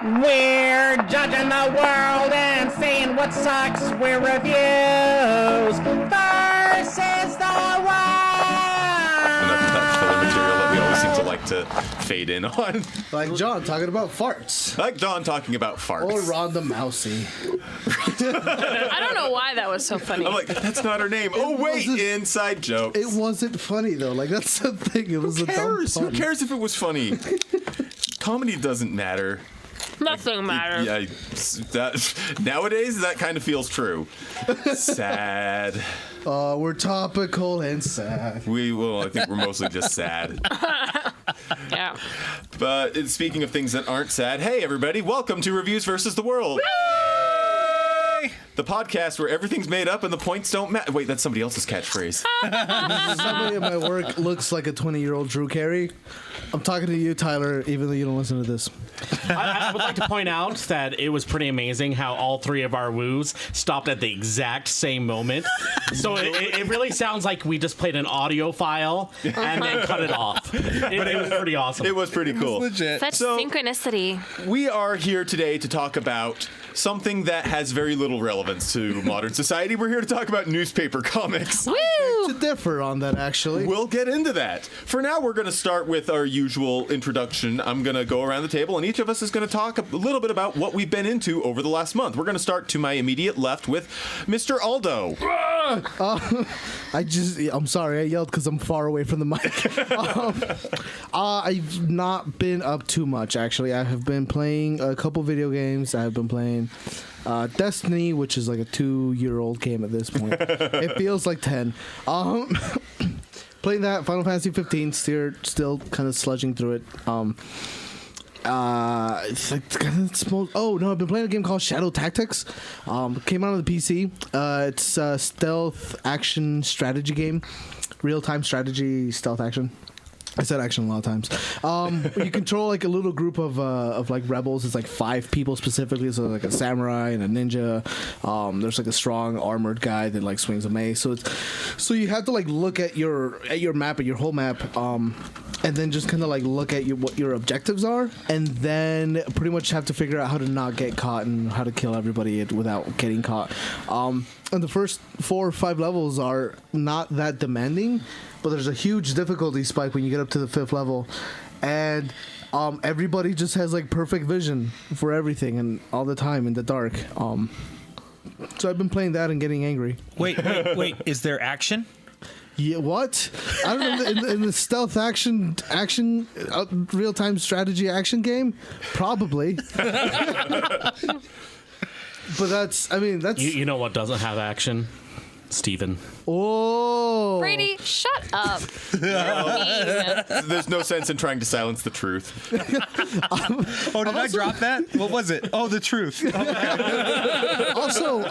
We're judging the world and seeing what sucks. We're reviews versus the world. Enough of that filler material that we always seem to like to fade in on. Like John talking about farts. Like Don talking about farts. Or Rhonda Mousy. I don't know why that was so funny. I'm like, that's not her name. Oh, wait, inside jokes. It wasn't funny, though. Like, that's the thing. It was Who a dumb cares? Who pun. cares if it was funny? Comedy doesn't matter. Nothing matters. Yeah, nowadays that kind of feels true. Sad. We're topical and sad. I think we're mostly just sad. Yeah. But speaking of things that aren't sad, hey everybody, welcome to Reviews versus the World. The podcast where everything's made up and the points don't matter. Wait, that's somebody else's catchphrase. Somebody at my work looks like a 20-year-old Drew Carey. I'm talking to you, Tyler, even though you don't listen to this. I would like to point out that it was pretty amazing how all three of our woos stopped at the exact same moment. So it really sounds like we just played an audio file and then cut it off. It was pretty awesome. It was pretty cool. Legit. Such synchronicity. We are here today to talk about something that has very little relevance to modern society. We're here to talk about newspaper comics. Woo! To differ on that, actually. We'll get into that. For now, we're going to start with our usual introduction. I'm going to go around the table, and each of us is going to talk a little bit about what we've been into over the last month. We're going to start to my immediate left with Mr. Aldo. I'm sorry, I yelled because I'm far away from the mic. I've not been up too much, actually. I have been playing a couple video games. I have been playing Destiny, which is like a 2-year-old game at this point. It feels like 10. Playing that, Final Fantasy 15, still kind of sludging through it. It's like I've been playing a game called Shadow Tactics. Came out on the PC. It's a stealth action strategy game, real-time strategy stealth action. I said action a lot of times. You control like a little group of like rebels. It's like 5 people specifically. So like a samurai and a ninja. There's like a strong armored guy that like swings a mace. So you have to like look at your map, at your whole map, and then just kind of like look at what your objectives are, and then pretty much have to figure out how to not get caught and how to kill everybody without getting caught. And the first 4 or 5 levels are not that demanding, but there's a huge difficulty spike when you get up to the 5th level, and everybody just has like perfect vision for everything and all the time in the dark. So I've been playing that and getting angry. Wait. Is there action? Yeah, what? I don't know. In the stealth action real-time strategy action game, probably. But that's. You know what doesn't have action? Steven. Oh. Brady, shut up. There's no sense in trying to silence the truth. Oh, did I drop that? What was it? Oh, the truth. Also,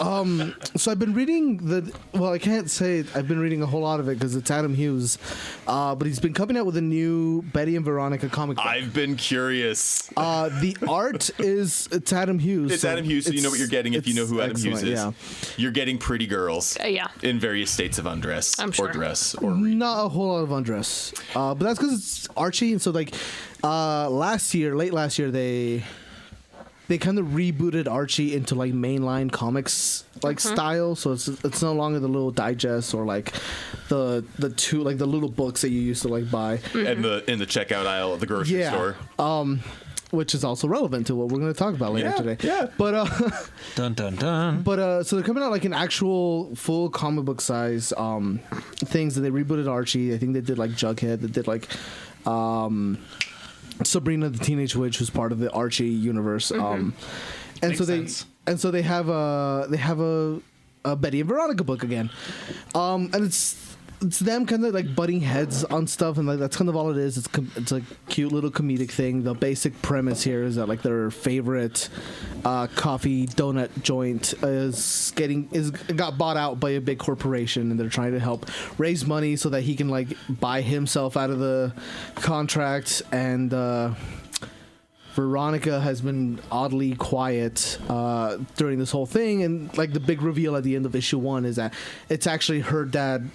so I've been reading I can't say I've been reading a whole lot of it because it's Adam Hughes, but he's been coming out with a new Betty and Veronica comic book. I've been curious. The art it's Adam Hughes. It's Adam Hughes, so you know what you're getting if you know who Adam Hughes is. Yeah. You're getting pretty girls. Yeah. In various states of undress. I'm sure. Or dress. Or Not a whole lot of undress, but that's because it's Archie, and so like late last year, they kind of rebooted Archie into like mainline comics like style, so it's no longer the little digests or like the little books that you used to like buy in the checkout aisle at the grocery store. Which is also relevant to what we're going to talk about later today. Yeah. But Dun dun dun. But so they're coming out like an actual full comic book size things, and they rebooted Archie. I think they did like Jughead. They did like Sabrina the Teenage Witch, who's part of the Archie universe. And Makes so sense. they have a Betty and Veronica book again, and it's them kind of like butting heads on stuff, and like that's kind of all it is. It's a cute little comedic thing. The basic premise here is that like their favorite coffee donut joint got bought out by a big corporation, and they're trying to help raise money so that he can like buy himself out of the contract. And Veronica has been oddly quiet during this whole thing, and like the big reveal at the end of issue 1 is that it's actually her dad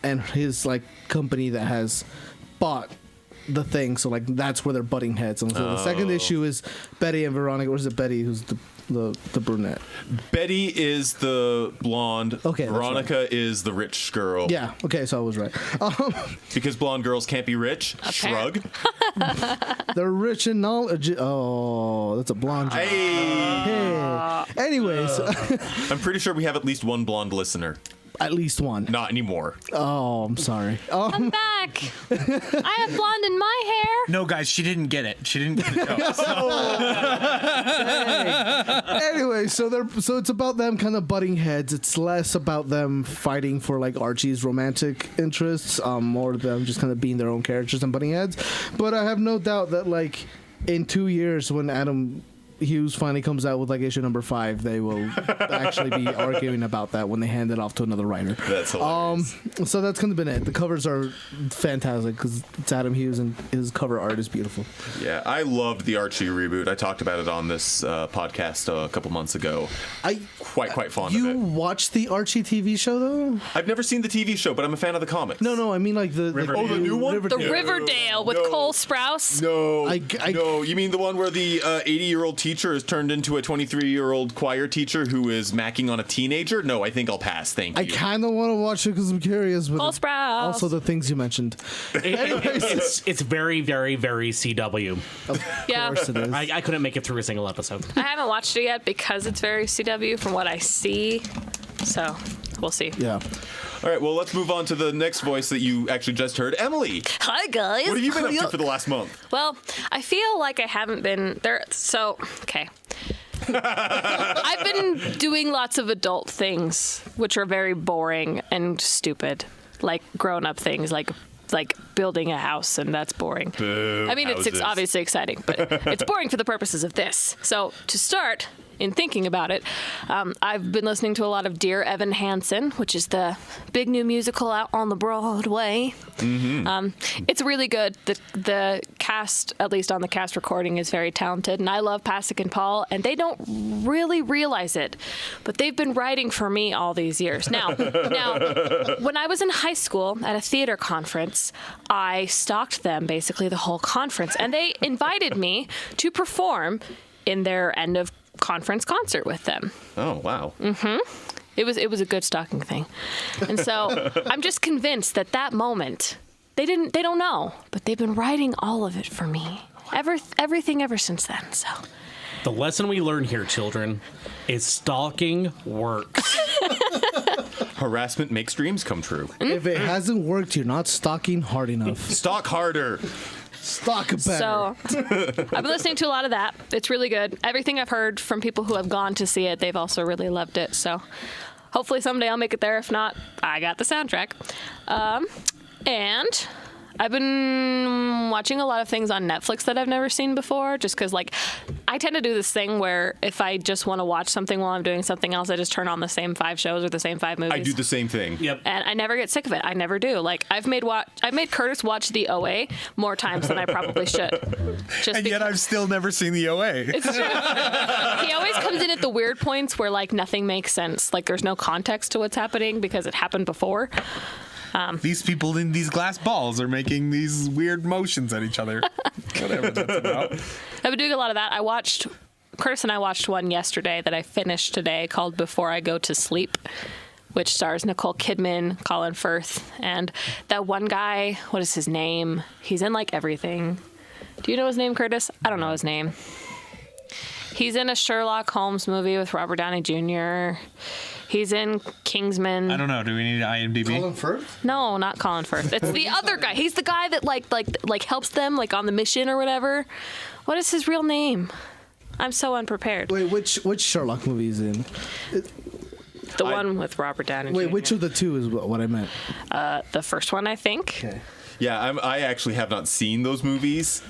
and his like company that has bought the thing. So like that's where they're butting heads. And so the second issue is Betty and Veronica. Or is it Betty who's the brunette? Betty is the blonde. Okay, that's Veronica is the rich girl. Yeah. Okay, so I was right. Because blonde girls can't be rich. Shrug. They're rich in knowledge. Oh, that's a blonde joke. Hey. Hey. Anyways, I'm pretty sure we have at least one blonde listener. at least one. Not anymore. Oh, I'm sorry. I'm back. I have blonde in my hair. No, guys, she didn't get it. She didn't get the joke. Anyway, so it's about them kind of butting heads. It's less about them fighting for like Archie's romantic interests, more them just kind of being their own characters and butting heads. But I have no doubt that like in 2 years when Adam Hughes finally comes out with like issue number 5, they will actually be arguing about that when they hand it off to another writer. That's hilarious. So that's kind of been it. The covers are fantastic because it's Adam Hughes and his cover art is beautiful. Yeah, I loved the Archie reboot. I talked about it on this podcast a couple months ago. Quite fond of You it. watched the Archie TV show though? I've never seen the TV show, but I'm a fan of the comics. No, I mean like the Oh, the new one? The Riverdale. Riverdale with No. Cole Sprouse. No, I- no. You mean the one where the 80-year-old teacher is turned into a 23-year-old choir teacher who is macking on a teenager? No, I think I'll pass. Thank you. I kind of want to watch it because I'm curious, but Cole Sprouse. also the things you mentioned. It's very, very, very CW. Yeah. Of course it is. I couldn't make it through a single episode. I haven't watched it yet because it's very CW from what I see. So we'll see. Yeah. All right, well, let's move on to the next voice that you actually just heard. Emily, Hi guys. what have you been up to for the last month? Well, I feel like I haven't been there. So, okay. I've been doing lots of adult things, which are very boring and stupid, like grown-up things, like building a house, and that's boring. Boo, I mean, it's houses. obviously exciting, but it's boring for the purposes of this. So, to start, in thinking about it, I've been listening to a lot of Dear Evan Hansen, which is the big new musical out on the Broadway. It's really good. The cast, at least on the cast recording, is very talented, and I love Pasek and Paul, and they don't really realize it, but they've been writing for me all these years. Now, when I was in high school at a theater conference, I stalked them basically the whole conference, and they invited me to perform in their end of conference concert with them. Oh, wow. It was a good stalking thing. And so I'm just convinced that moment, they don't know, but they've been writing all of it for me. Everything ever since then. So The lesson we learn here, children, is stalking works. Harassment makes dreams come true. If it hasn't worked, you're not stalking hard enough. Stalk harder. Stalk better. So I've been listening to a lot of that. It's really good. Everything I've heard from people who have gone to see it, they've also really loved it. So hopefully someday I'll make it there. If not, I got the soundtrack. And I've been watching a lot of things on Netflix that I've never seen before, just because, like, I tend to do this thing where if I just want to watch something while I'm doing something else, I just turn on the same 5 shows or the same 5 movies. I do the same thing. Yep. And I never get sick of it. I never do. Like, I've made Curtis watch the OA more times than I probably should. Just And yet I've still never seen the OA. it's true. He always comes in at the weird points where, like, nothing makes sense. Like, there's no context to what's happening because it happened before. These people in these glass balls are making these weird motions at each other. Whatever that's about. I've been doing a lot of that. Curtis and I watched one yesterday that I finished today called Before I Go to Sleep, which stars Nicole Kidman, Colin Firth, and that one guy, what is his name? He's in, like, everything. Do you know his name, Curtis? I don't know his name. He's in a Sherlock Holmes movie with Robert Downey Jr. He's in Kingsman. I don't know. Do we need IMDb? Colin Firth? No, not Colin Firth. It's the other guy. He's the guy that like helps them, like, on the mission or whatever. What is his real name? I'm so unprepared. Wait, which Sherlock movie is in? The one with Robert Downey Jr. Wait, which of the two is what I meant? The first one, I think. Okay. Yeah, I actually have not seen those movies,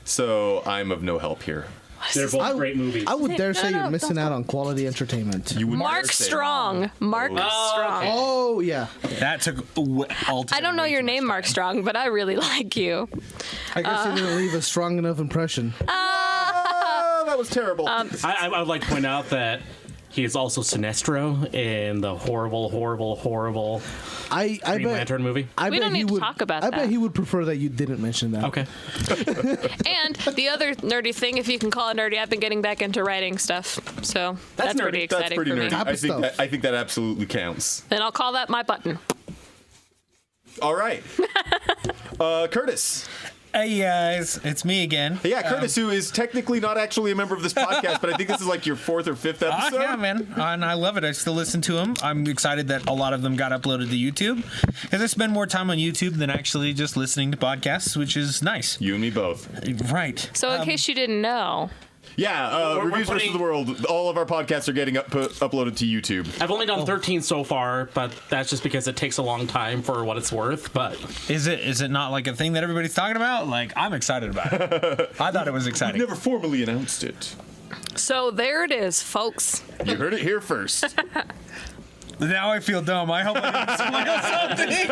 so I'm of no help here. They're both great movies. I would dare say No, you're missing don't- out on quality entertainment. You would Mark dare say- Strong. Mark Strong. Oh, yeah. That took I don't know your name, Mark Strong, but I really like you. I guess you didn't leave a strong enough impression. Oh, that was terrible. I would like to point out that He is also Sinestro in the horrible I Green bet. Lantern movie. I We bet don't he need to would, talk about I that. bet he would prefer that you didn't mention that. Okay. And the other nerdy thing, if you can call it nerdy, I've been getting back into writing stuff. So that's nerdy. pretty That's exciting pretty for me. nerdy. Type I of think stuff. I think that absolutely counts. Then I'll call that my button. All right. Curtis. Hey guys, it's me again. Yeah, Curtis, who is technically not actually a member of this podcast, but I think this is like your 4th or 5th episode. Yeah, man, and I love it. I still listen to them. I'm excited that a lot of them got uploaded to YouTube because I spend more time on YouTube than actually just listening to podcasts, which is nice. You and me both. Right. So in case you didn't know, Yeah, We're Reviews versus putting- the World. All of our podcasts are getting uploaded to YouTube. I've only done 13 so far, but that's just because it takes a long time for what it's worth. But Is it not like a thing that everybody's talking about? Like, I'm excited about it. I thought it was exciting. Never formally announced it. so there it is, folks. You heard it here first. Now I feel dumb. I hope I didn't spoil something. We've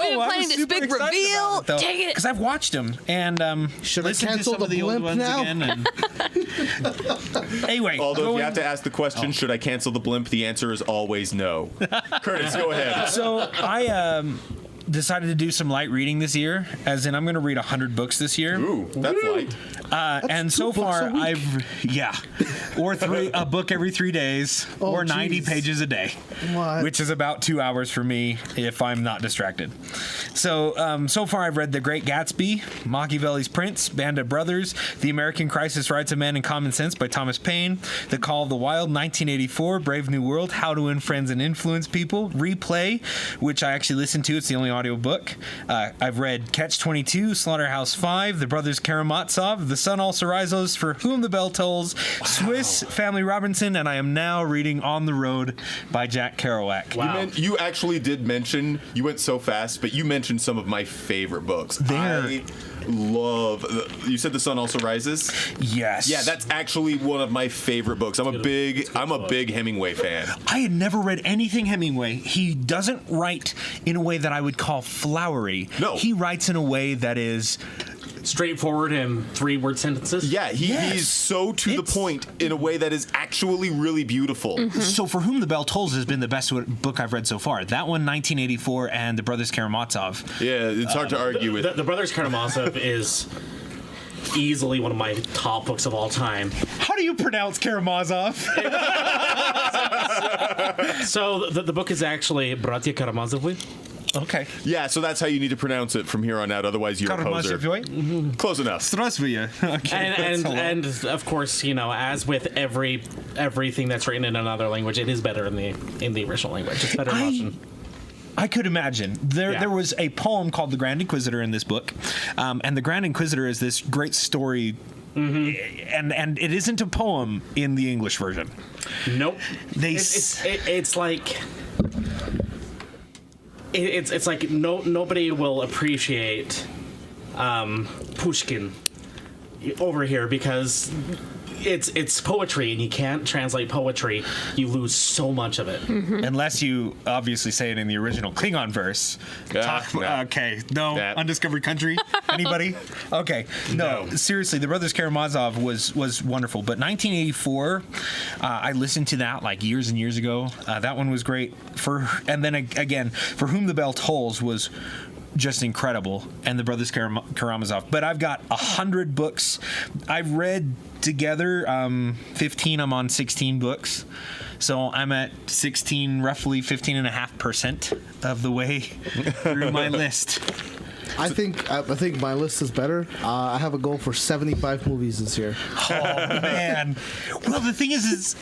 been planning this big reveal. Dang it. Because I've watched them and Should I listened to cancel some of the the old blimp ones now? again. And anyway, Although if going- you have to ask the question, should I cancel the blimp? The answer is always no. Curtis, go ahead. So I decided to do some light reading this year, as in I'm going to read 100 books this year. Ooh, that's light. And so 2 books far a week. or a book every 3 days, Oh, or 90 geez. pages a day, What? which is about 2 hours for me if I'm not distracted. So so far I've read The Great Gatsby, Machiavelli's Prince, Band of Brothers, The American Crisis: Rights of Man and Common Sense by Thomas Paine, The Call of the Wild, 1984, Brave New World, How to Win Friends and Influence People, Replay, which I actually listened to. It's the only audiobook. I've read Catch-22, Slaughterhouse-5, The Brothers Karamazov, The Sun Also Rises, For Whom the Bell Tolls, Swiss Family Robinson, and I am now reading On the Road by Jack Kerouac. Wow. You actually did mention, you went so fast, but you mentioned some of my favorite books. I love, you said The Sun Also Rises? Yes. Yeah, that's actually one of my favorite books. I'm a big Hemingway fan. I had never read anything Hemingway. He doesn't write in a way that I would call flowery. No. He writes in a way that is straightforward and 3-word sentences. Yeah, Yes. he's so to the It's- point in a way that is actually really beautiful. So For Whom the Bell Tolls has been the best book I've read so far. That one, 1984, and The Brothers Karamazov. Yeah, it's hard to argue with. The Brothers Karamazov is easily one of my top books of all time. How do you pronounce Karamazov? So the book is actually Bratya Karamazovi. Okay. Yeah, so that's how you need to pronounce it from here on out. Otherwise, you're a poser. Karamazov. Close enough. Здравствуйте. Okay. And of course, you know, as with everything that's written in another language, it is better in the original language. It's better in Russian. I could imagine. There was a poem called The Grand Inquisitor in this book. And The Grand Inquisitor is this great story. And it isn't a poem in the English version. Nope. They It's like it's like nobody will appreciate Pushkin over here because it's poetry and you can't translate poetry. You lose so much of it. Unless you obviously say it in the original Klingon verse. No. Okay, no, Nah. Undiscovered Country. Anybody? Okay, no. Seriously, The Brothers Karamazov was wonderful. But 1984, I listened to that like years and years ago. That one was great. And then again, For Whom the Bell Tolls was just incredible, and The Brothers Karamazov. But I've got 100 books I've read together. 15. I'm on 16 books, so I'm at 16, roughly 15.5% of the way through my list. I think my list is better. I have a goal for 75 movies this year. Oh man! Well, the thing is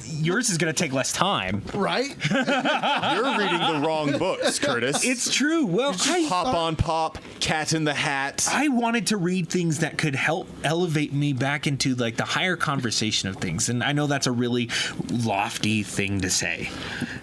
yours is going to take less time. Right? You're reading the wrong books, Curtis. It's true. Well, Hop on Pop, Cat in the Hat. I wanted to read things that could help elevate me back into like the higher conversation of things, and I know that's a really lofty thing to say.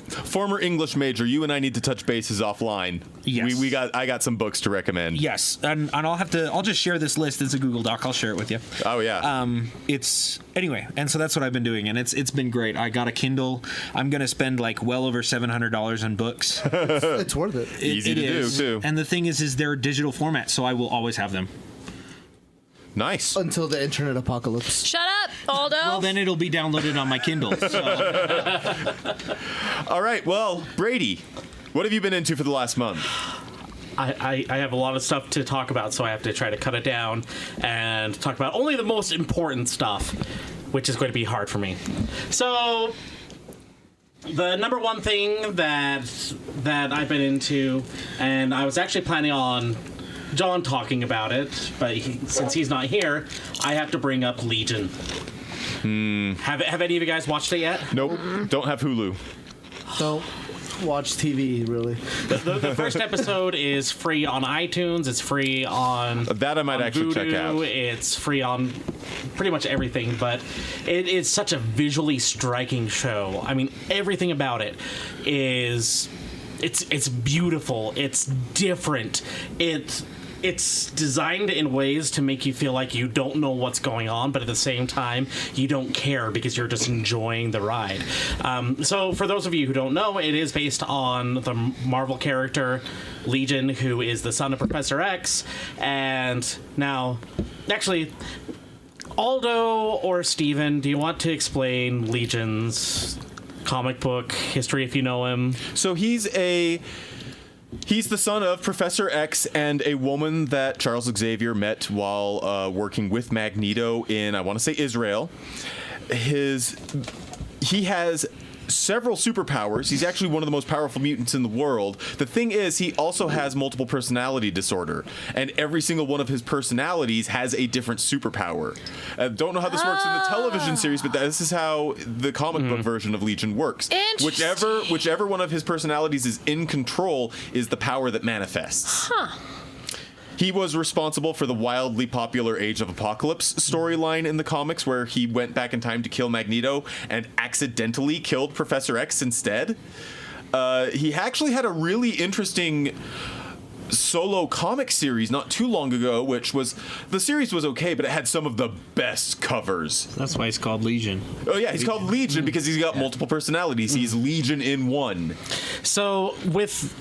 Former English major, you and I need to touch bases offline. Yes. I got some books to recommend. Yes, and I'll just share this list. It's a Google Doc. I'll share it with you. Oh yeah. It's anyway, and so that's what I've been doing, and it's been great. I got a Kindle. I'm gonna spend like well over $700 on books. It's worth it. Easy to do, too. And the thing is they're digital format, so I will always have them. Nice. until the internet apocalypse. Shut up, Aldo. Well, then it'll be downloaded on my Kindle. So. All right. Well, Brady, what have you been into for the last month? I have a lot of stuff to talk about, so I have to try to cut it down and talk about only the most important stuff, which is going to be hard for me. So, the number one thing that I've been into, and I was actually planning on John talking about it, but since he's not here, I have to bring up Legion. Have any of you guys watched it yet? Nope. Don't have Hulu. Don't watch TV, really. The first episode is free on iTunes. It's free on That I might on actually check Vudu. out. It's free on pretty much everything, but it is such a visually striking show. I mean, everything about it is it's beautiful. It's different. It's designed in ways to make you feel like you don't know what's going on, but at the same time, you don't care because you're just enjoying the ride. So, for those of you who don't know, it is based on the Marvel character Legion, who is the son of Professor X. And now, actually, Aldo or Steven, do you want to explain Legion's comic book history if you know him? So he's the son of Professor X and a woman that Charles Xavier met while working with Magneto in, I want to say, Israel. He has several superpowers. He's actually one of the most powerful mutants in the world. The thing is, he also has multiple personality disorder, and every single one of his personalities has a different superpower. Don't know how this works in the television series, but this is how the comic book version of Legion works. Interesting. Whichever one of his personalities is in control is the power that manifests. He was responsible for the wildly popular Age of Apocalypse storyline in the comics, where he went back in time to kill Magneto and accidentally killed Professor X instead. He actually had a really interesting solo comic series not too long ago, the series was okay, but it had some of the best covers. That's why it's called Legion. Oh yeah, he's called Legion because he's got multiple personalities. He's Legion in one. So with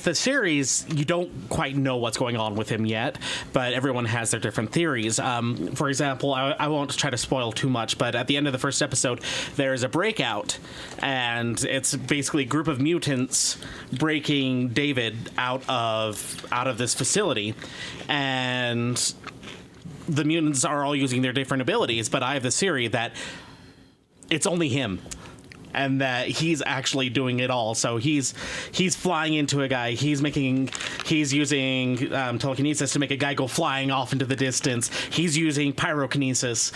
the series, you don't quite know what's going on with him yet, but everyone has their different theories. For example, I won't try to spoil too much, but at the end of the first episode, there's a breakout, and it's basically a group of mutants breaking David out of this facility, and the mutants are all using their different abilities, but I have this theory that it's only him. And that he's actually doing it all. So he's flying into a guy. He's using telekinesis to make a guy go flying off into the distance. He's using pyrokinesis.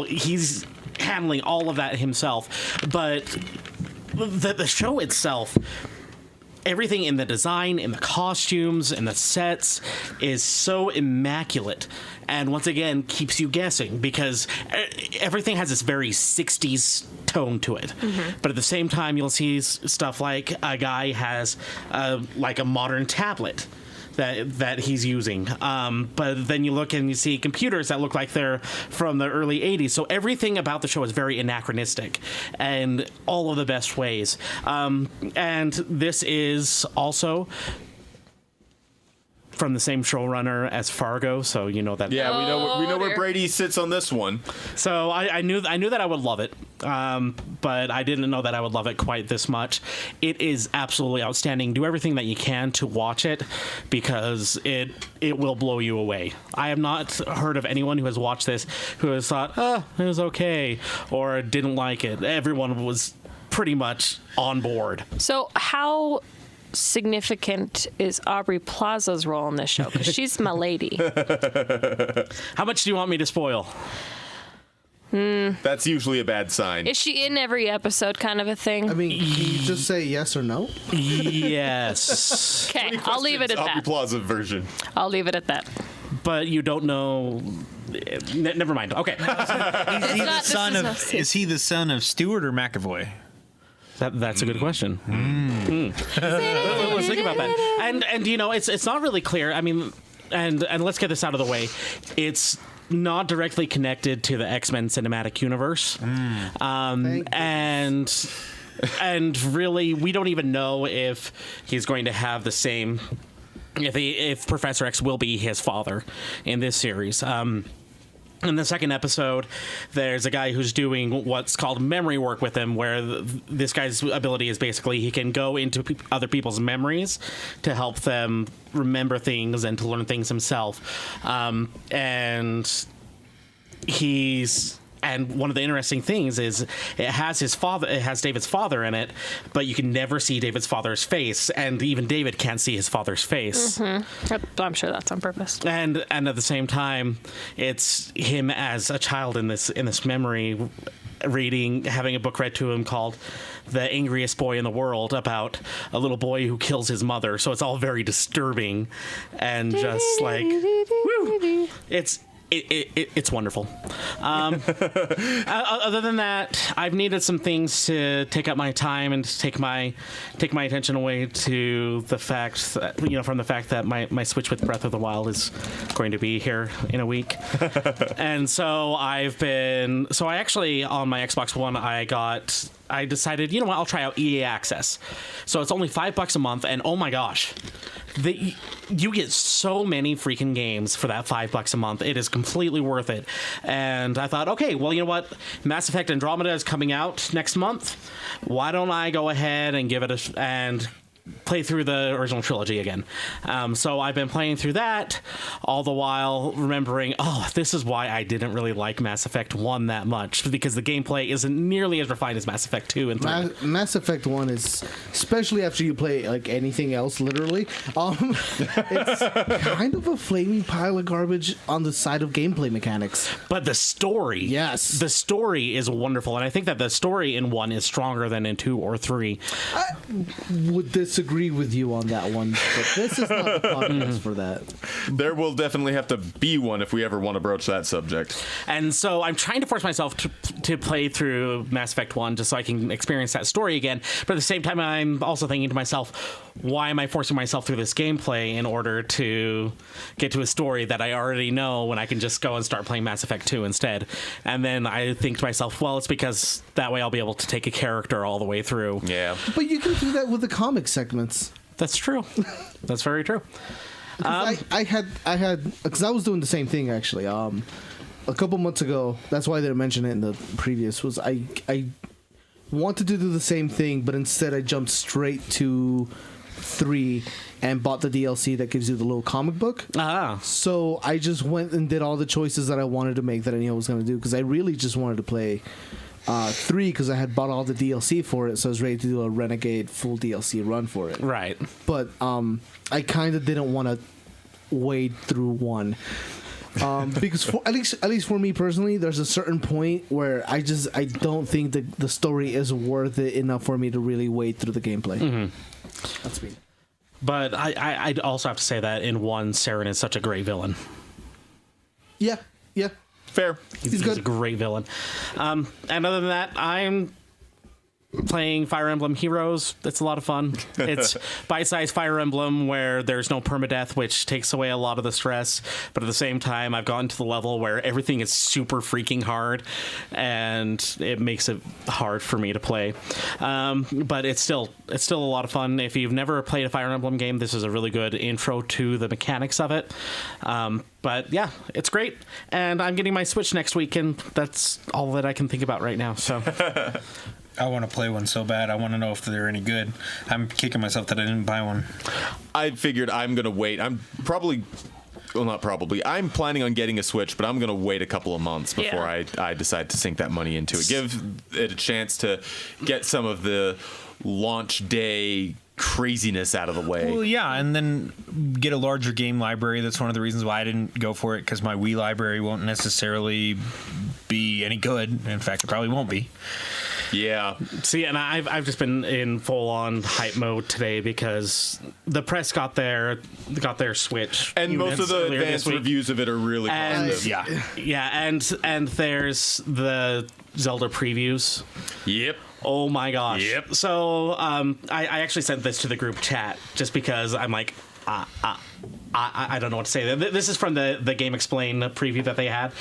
He's handling all of that himself. But the show itself, everything in the design, in the costumes, in the sets is so immaculate. And once again, keeps you guessing because everything has this very 60s tone to it. But at the same time, you'll see stuff like a guy has like a modern tablet that he's using. But then you look and you see computers that look like they're from the early 80s. So everything about the show is very anachronistic and all of the best ways. And this is also from the same showrunner as Fargo, so you know that. Yeah, we know where dear. Brady sits on this one. So I knew that I would love it, but I didn't know that I would love it quite this much. It is absolutely outstanding. Do everything that you can to watch it because it will blow you away. I have not heard of anyone who has watched this who has thought, it was okay, or didn't like it. Everyone was pretty much on board. So how significant is Aubrey Plaza's role in this show? Because she's my lady. How much do you want me to spoil? That's usually a bad sign. Is she in every episode kind of a thing? I mean, can you just say yes or no? Yes. Okay, I'll leave it at Aubrey that. Plaza version. I'll leave it at that. But you don't know. Never mind. Okay. Is he the son of Stewart or McAvoy? That's a good question. Let's think about that. And it's not really clear. I mean, and let's get this out of the way. It's not directly connected to the X-Men cinematic universe. And really, we don't even know if he's going to have the same. If Professor X will be his father in this series. In the second episode, there's a guy who's doing what's called memory work with him, where this guy's ability is basically he can go into other people's memories to help them remember things and to learn things himself. And one of the interesting things is it has David's father in it, but you can never see David's father's face, and even David can't see his father's face. I'm sure that's on purpose. And at the same time, it's him as a child in this memory, having a book read to him called "The Angriest Boy in the World" about a little boy who kills his mother. So it's all very disturbing, and just like, woo, it's wonderful. Other than that, I've needed some things to take up my time and to take my attention away to the fact that, from the fact that my Switch with Breath of the Wild is going to be here in a week. And so I actually, on my Xbox One, I decided, you know what, I'll try out EA Access. So it's only $5 a month, and oh my gosh, you get so many freaking games for that $5 a month. It is completely worth it. And I thought, okay, well, you know what? Mass Effect Andromeda is coming out next month. Why don't I go ahead and give it and play through the original trilogy again. So I've been playing through that, all the while remembering, this is why I didn't really like Mass Effect 1 that much, because the gameplay isn't nearly as refined as Mass Effect 2 and 3. Mass Effect 1 is, especially after you play like anything else, literally, it's kind of a flaming pile of garbage on the side of gameplay mechanics. But the story, yes, the story is wonderful, and I think that the story in 1 is stronger than in 2 or 3. I would disagree with you on that one, but this is not the podcast for that. There will definitely have to be one if we ever want to broach that subject. And so I'm trying to force myself to play through Mass Effect 1 just so I can experience that story again. But at the same time, I'm also thinking to myself, why am I forcing myself through this gameplay in order to get to a story that I already know when I can just go and start playing Mass Effect 2 instead? And then I think to myself, well, it's because that way I'll be able to take a character all the way through. Yeah. But you can do that with the comic segments. That's true. That's very true. I had because I was doing the same thing actually. A couple months ago, that's why I didn't mention it in the previous. Was I wanted to do the same thing, but instead I jumped straight to 3 and bought the DLC that gives you the little comic book. So I just went and did all the choices that I wanted to make that I knew I was going to do, because I really just wanted to play 3 because I had bought all the DLC for it, so I was ready to do a Renegade full DLC run for it. Right. But I kind of didn't want to wade through 1. Because at least for me personally, there's a certain point where I don't think that the story is worth it enough for me to really wade through the gameplay. Mm-hmm. That's me. But I'd also have to say that in 1, Saren is such a great villain. Yeah. Fair. He's a great villain. And other than that, I'm playing Fire Emblem Heroes. It's a lot of fun. It's bite-sized Fire Emblem where there's no permadeath, which takes away a lot of the stress. But at the same time, I've gotten to the level where everything is super freaking hard, and it makes it hard for me to play. But it's still a lot of fun. If you've never played a Fire Emblem game, this is a really good intro to the mechanics of it. But yeah, it's great. And I'm getting my Switch next week, and that's all that I can think about right now. So I want to play one so bad. I want to know if they're any good. I'm kicking myself that I didn't buy one. I figured I'm going to wait. I'm planning on getting a Switch, but I'm going to wait a couple of months before I decide to sink that money into it. Give it a chance to get some of the launch day craziness out of the way. Well, yeah, and then get a larger game library. That's one of the reasons why I didn't go for it, because my Wii library won't necessarily be any good. In fact, it probably won't be. Yeah. See, and I've just been in full-on hype mode today because the press got their Switch, and most of the advanced reviews of it are really positive. And there's the Zelda previews. Yep. Oh my gosh. Yep. So I actually sent this to the group chat just because I'm like, I don't know what to say. This is from the Game Explain preview that they had,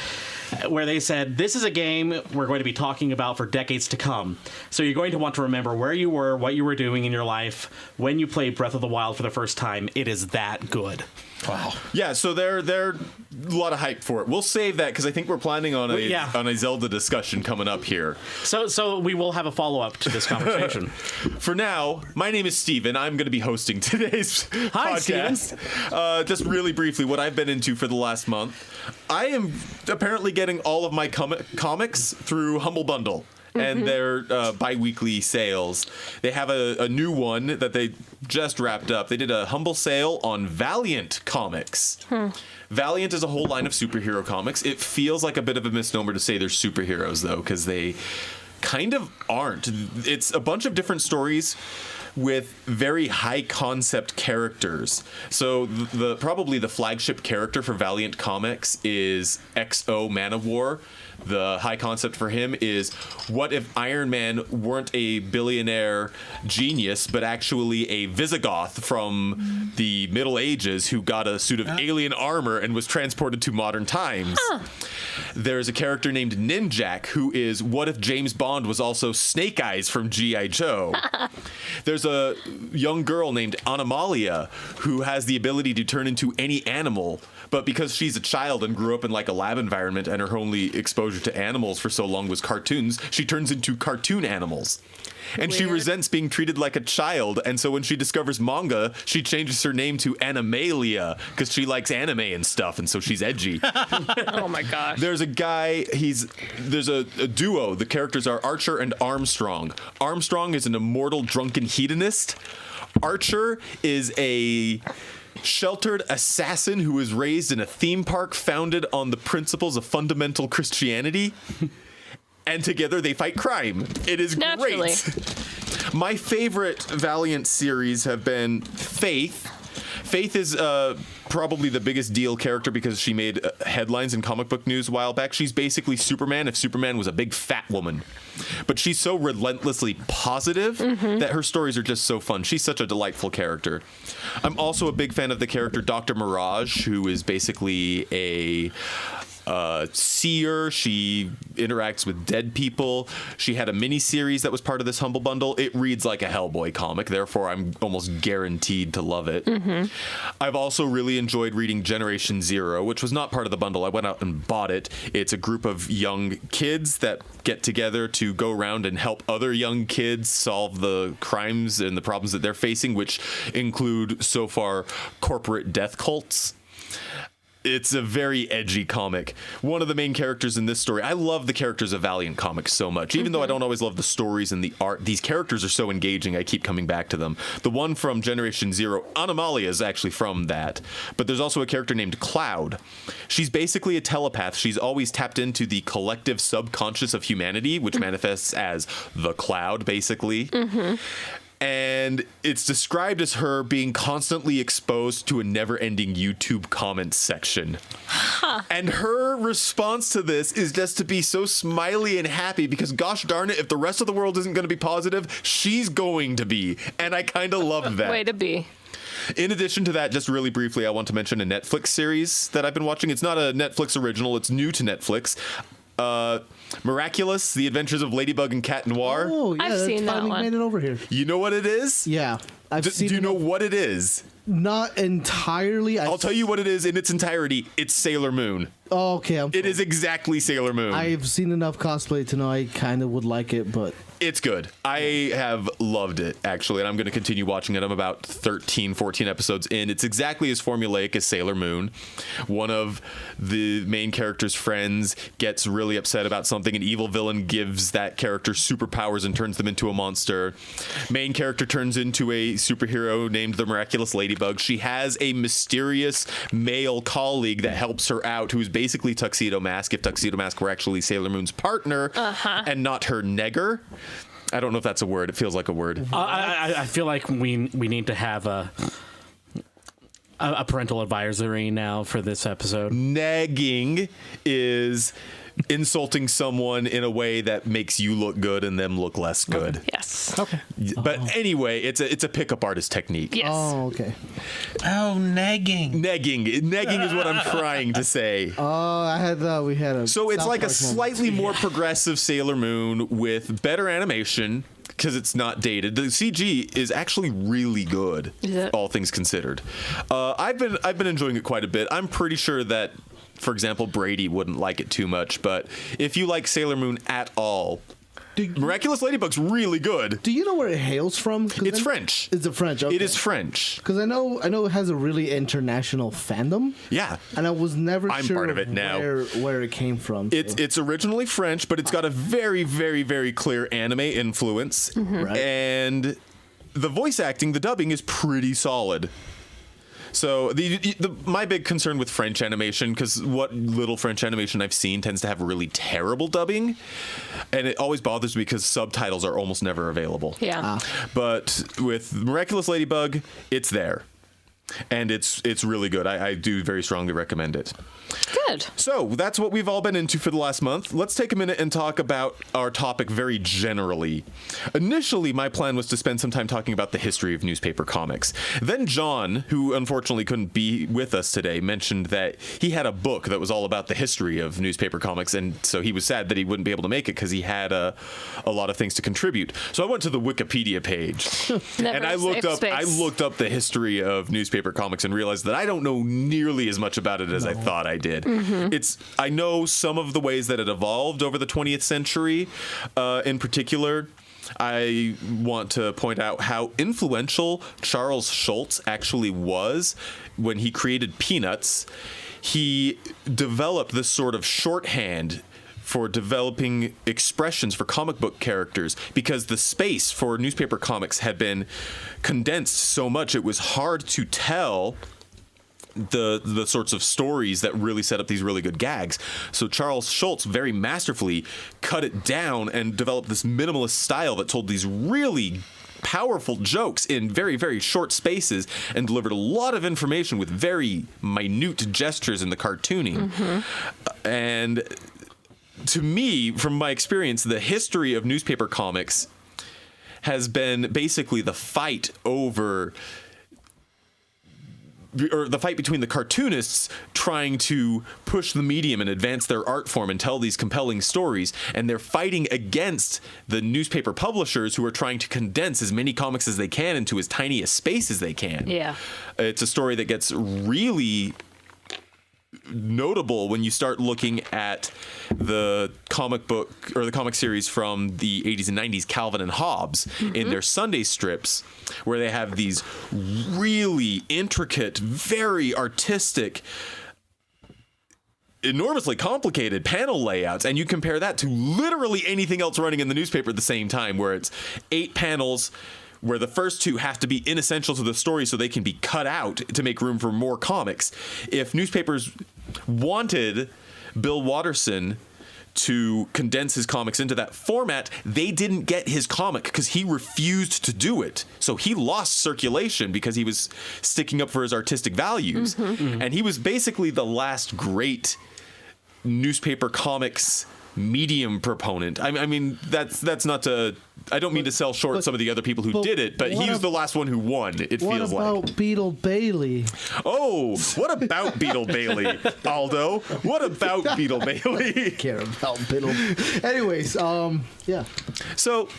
where they said, this is a game we're going to be talking about for decades to come. So you're going to want to remember where you were, what you were doing in your life when you played Breath of the Wild for the first time. It is that good. Wow. Yeah, so they're a lot of hype for it. We'll save that because I think we're planning on a Zelda discussion coming up here. So we will have a follow-up to this conversation. For now, my name is Steven. I'm going to be hosting today's Hi, podcast. Just really briefly, what I've been into for the last month. I am apparently getting all of my comics through Humble Bundle. And their bi-weekly sales. They have a new one that they just wrapped up. They did a humble sale on Valiant comics. Valiant is a whole line of superhero comics. It feels like a bit of a misnomer to say they're superheroes, though, because they kind of aren't. It's a bunch of different stories with very high concept characters. So probably the flagship character for Valiant Comics is XO Man-of-War. The high concept for him is, what if Iron Man weren't a billionaire genius, but actually a Visigoth from the Middle Ages who got a suit of alien armor and was transported to modern times? There's a character named Ninjak who is, what if James Bond was also Snake Eyes from G.I. Joe? There's a young girl named Anomalia who has the ability to turn into any animal, but because she's a child and grew up in like a lab environment and her only exposure to animals for so long was cartoons, she turns into cartoon animals. And she resents being treated like a child, and so when she discovers manga, she changes her name to Animalia because she likes anime and stuff, and so she's edgy. Oh my gosh. There's a guy, there's a duo. The characters are Archer and Armstrong. Armstrong is an immortal drunken hedonist. Archer is a sheltered assassin who was raised in a theme park founded on the principles of fundamental Christianity. And together they fight crime. It is Naturally. great. My favorite Valiant series have been Faith. Faith is probably the biggest deal character because she made headlines in comic book news a while back. She's basically Superman if Superman was a big fat woman. But she's so relentlessly positive that her stories are just so fun. She's such a delightful character. I'm also a big fan of the character Dr. Mirage, who is basically a seer. She interacts with dead people. She had a mini series that was part of this Humble Bundle. It reads like a Hellboy comic, therefore I'm almost guaranteed to love it. I've also really enjoyed reading Generation Zero, which was not part of the bundle. I went out and bought it. It's a group of young kids that get together to go around and help other young kids solve the crimes and the problems that they're facing, which include, so far, corporate death cults. It's a very edgy comic. One of the main characters in this story, I love the characters of Valiant Comics so much. Even though I don't always love the stories and the art, these characters are so engaging, I keep coming back to them. The one from Generation Zero, Anomalia, is actually from that. But there's also a character named Cloud. She's basically a telepath. She's always tapped into the collective subconscious of humanity, which manifests as the Cloud, basically. And it's described as her being constantly exposed to a never-ending YouTube comments section. And her response to this is just to be so smiley and happy because, gosh darn it, if the rest of the world isn't going to be positive, she's going to be. And I kind of love that. Way to be. In addition to that, just really briefly, I want to mention a Netflix series that I've been watching. It's not a Netflix original. It's new to Netflix. Miraculous, The Adventures of Ladybug and Cat Noir. Oh, yeah, I've that's seen that finally one. made it over here. You know what it is? Yeah, I've seen. Do you it. know what it is? Not entirely. I'll tell you what it is in its entirety. It's Sailor Moon. Oh, okay. It is exactly Sailor Moon. I've seen enough cosplay to know I kind of would like it, but It's good. I have loved it, actually, and I'm going to continue watching it. I'm about 13, 14 episodes in. It's exactly as formulaic as Sailor Moon. One of the main character's friends gets really upset about something. An evil villain gives that character superpowers and turns them into a monster. Main character turns into a superhero named the Miraculous Ladybug. She has a mysterious male colleague that helps her out, who's basically Tuxedo Mask, if Tuxedo Mask were actually Sailor Moon's partner and not her negger. I don't know if that's a word. It feels like a word. I feel like we need to have a parental advisory now for this episode. Negging is insulting someone in a way that makes you look good and them look less good. Yes. okay. But anyway, it's a pickup artist technique. Yes. Oh, okay. Oh, negging. Negging is what I'm trying to say. Oh, I had we had a. So it's South like a Park moment. slightly more progressive Sailor Moon with better animation, because it's not dated. The CG is actually really good, Is it? all things considered. I've been enjoying it quite a bit. I'm pretty sure that, for example, Brady wouldn't like it too much, but if you like Sailor Moon at all, Miraculous Ladybug's really good. Do you know where it hails from? 'Cause It's I- French. Is it French? Okay. It is French. Because I know it has a really international fandom. Yeah. And I was never I'm sure part of it now. where it came from. It's originally French, but it's got a very, very, very clear anime influence. Right. And the voice acting, the dubbing is pretty solid. So my big concern with French animation, because what little French animation I've seen tends to have really terrible dubbing, and it always bothers me because subtitles are almost never available. Yeah. But with Miraculous Ladybug, it's there. And it's really good. I do very strongly recommend it. Good. So that's what we've all been into for the last month. Let's take a minute and talk about our topic very generally. Initially, my plan was to spend some time talking about the history of newspaper comics. Then John, who unfortunately couldn't be with us today, mentioned that he had a book that was all about the history of newspaper comics, and so he was sad that he wouldn't be able to make it because he had a lot of things to contribute. So I went to the Wikipedia page Never and I a looked safe up space. the history of newspaper comics and realized that I don't know nearly as much about it as I thought I did. I know some of the ways that it evolved over the 20th century. In particular, I want to point out how influential Charles Schulz actually was when he created Peanuts. He developed this sort of shorthand for developing expressions for comic book characters because the space for newspaper comics had been condensed so much it was hard to tell the sorts of stories that really set up these really good gags. So Charles Schulz very masterfully cut it down and developed this minimalist style that told these really powerful jokes in very, very short spaces and delivered a lot of information with very minute gestures in the cartooning. And to me, from my experience, the history of newspaper comics has been basically the fight between the cartoonists trying to push the medium and advance their art form and tell these compelling stories, and they're fighting against the newspaper publishers who are trying to condense as many comics as they can into as tiny a space as they can. Yeah. It's a story that gets really notable when you start looking at the comic book or the comic series from the 80s and 90s, Calvin and Hobbes, in their Sunday strips, where they have these really intricate, very artistic, enormously complicated panel layouts, and you compare that to literally anything else running in the newspaper at the same time, where it's 8 panels where the first 2 have to be inessential to the story so they can be cut out to make room for more comics. If newspapers wanted Bill Watterson to condense his comics into that format, they didn't get his comic because he refused to do it. So he lost circulation because he was sticking up for his artistic values. And he was basically the last great newspaper comics medium proponent. I mean, that's not to. I don't mean to sell short some of the other people who did it, but he's the last one who won. It what feels about like. Beetle Bailey? Oh, what about Beetle Bailey, Aldo? What about Beetle Bailey? Care about Beetle. Anyways, yeah. So,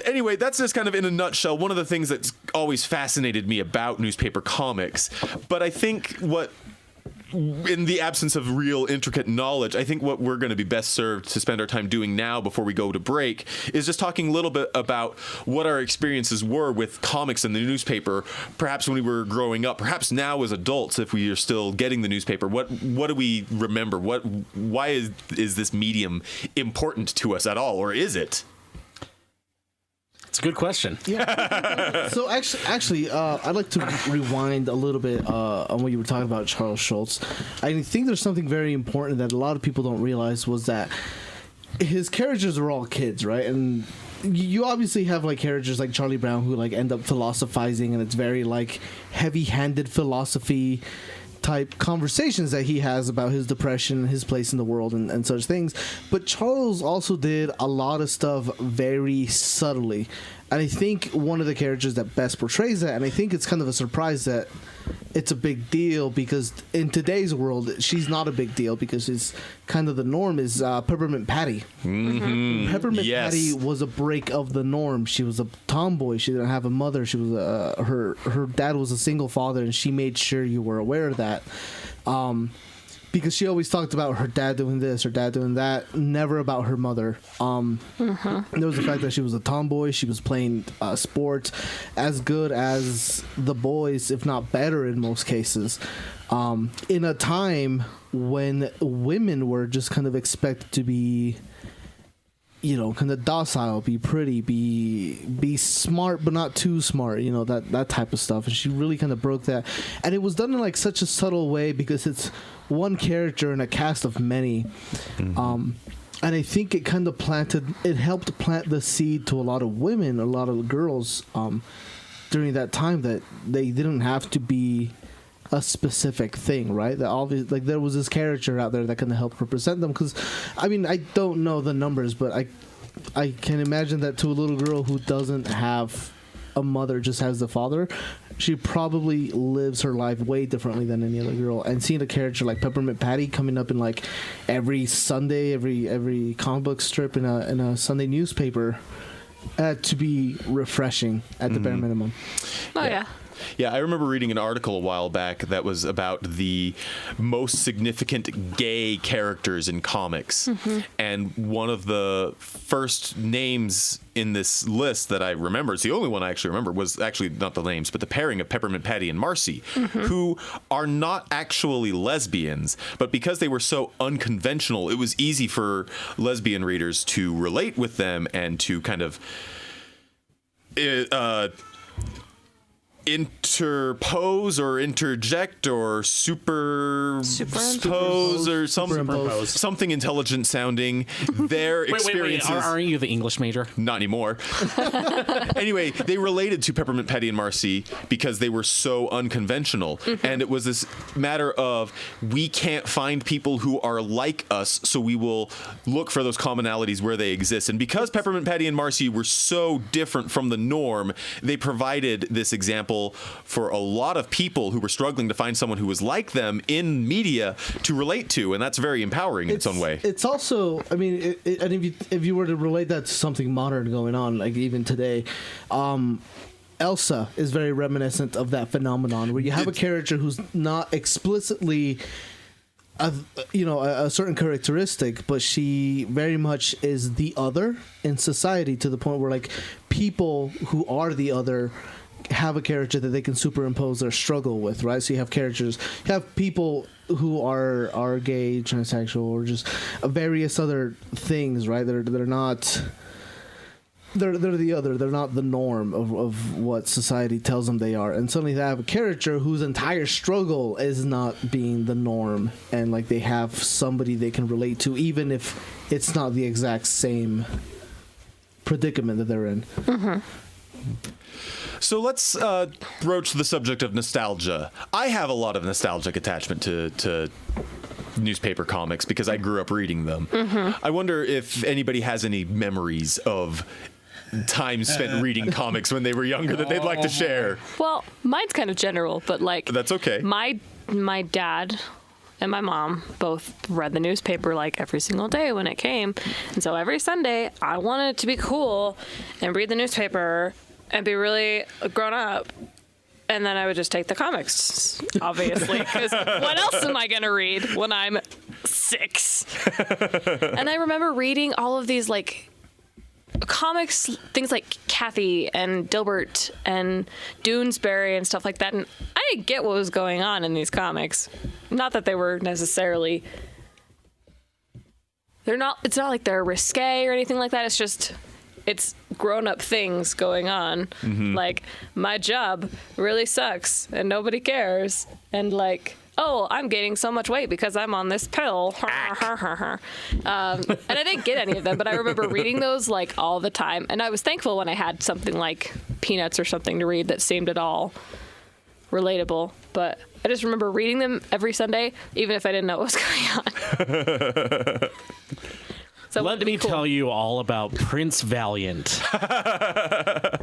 anyway, that's just kind of in a nutshell one of the things that's always fascinated me about newspaper comics. But I think in the absence of real intricate knowledge, I think what we're going to be best served to spend our time doing now before we go to break is just talking a little bit about what our experiences were with comics in the newspaper, perhaps when we were growing up, perhaps now as adults if we are still getting the newspaper. What do we remember? Why is this medium important to us at all, or is it? It's a good question. So actually, I'd like to rewind a little bit on what you were talking about, Charles Schulz. I think there's something very important that a lot of people don't realize was that his characters are all kids, right? And you obviously have like characters like Charlie Brown who like end up philosophizing, and it's very like heavy-handed philosophy type conversations that he has about his depression, his place in the world, and such things. But Charles also did a lot of stuff very subtly, And I think one of the characters that best portrays that, and I think it's kind of a surprise that it's a big deal, because in today's world, she's not a big deal because it's kind of the norm, is Peppermint Patty. Mm-hmm. Peppermint Yes. Patty was a break of the norm. She was a tomboy. She didn't have a mother. She was her dad was a single father, and she made sure you were aware of that. Because she always talked about her dad doing this, her dad doing that, never about her mother. There was the fact that she was a tomboy. She was playing sports as good as the boys, if not better in most cases. In a time when women were just kind of expected to be, you know, kind of docile, be pretty, be smart, but not too smart, you know, that type of stuff. And she really kind of broke that. And it was done in like such a subtle way, because it's one character in a cast of many. And I think it kind of helped plant the seed to a lot of women, a lot of girls, during that time, that they didn't have to be a specific thing, right? That obviously, like, there was this character out there that can help represent them. Because, I mean, I don't know the numbers, but I can imagine that to a little girl who doesn't have a mother, just has the father, she probably lives her life way differently than any other girl. And seeing a character like Peppermint Patty coming up in like every Sunday, every comic book strip in a Sunday newspaper, to be refreshing at the bare minimum. Oh yeah. Yeah, I remember reading an article a while back that was about the most significant gay characters in comics. And one of the first names in this list that I remember, it's the only one I actually remember, was actually not the names, but the pairing of Peppermint Patty and Marcy, who are not actually lesbians, but because they were so unconventional, it was easy for lesbian readers to relate with them and to kind of interpose or interject or superimpose or something intelligent sounding their Wait, experiences. aren't you the English major? Not anymore. Anyway, they related to Peppermint Patty and Marcy because they were so unconventional. And it was this matter of, we can't find people who are like us, so we will look for those commonalities where they exist. And because Peppermint Patty and Marcy were so different from the norm, they provided this example for a lot of people who were struggling to find someone who was like them in media to relate to. And that's very empowering in its own way. It's also, I mean, and if you were to relate that to something modern going on, like even today, Elsa is very reminiscent of that phenomenon, where you have a character who's not explicitly a certain characteristic, but she very much is the other in society, to the point where, like, people who are the other have a character that they can superimpose their struggle with, right? So you have people who are gay, transsexual, or just various other things, right? They're not. They're the other. They're not the norm of what society tells them they are. And suddenly they have a character whose entire struggle is not being the norm, and like they have somebody they can relate to, even if it's not the exact same predicament that they're in. So let's broach the subject of nostalgia. I have a lot of nostalgic attachment to newspaper comics because I grew up reading them. I wonder if anybody has any memories of time spent reading comics when they were younger that they'd like to share. Well, mine's kind of general, but like That's okay. My dad and my mom both read the newspaper like every single day when it came. And so every Sunday I wanted to be cool and read the newspaper and be really grown up. And then I would just take the comics, obviously, because what else am I going to read when I'm 6? And I remember reading all of these, like, comics, things like Kathy and Dilbert and Doonesbury and stuff like that. And I didn't get what was going on in these comics. Not that they were necessarily... It's not like they're risque or anything like that. It's just... It's grown-up things going on. Like, my job really sucks and nobody cares. And like, oh, I'm gaining so much weight because I'm on this pill. And I didn't get any of them, but I remember reading those like all the time. And I was thankful when I had something like Peanuts or something to read that seemed at all relatable. But I just remember reading them every Sunday, even if I didn't know what was going on. So So Let me tell you all about Prince Valiant.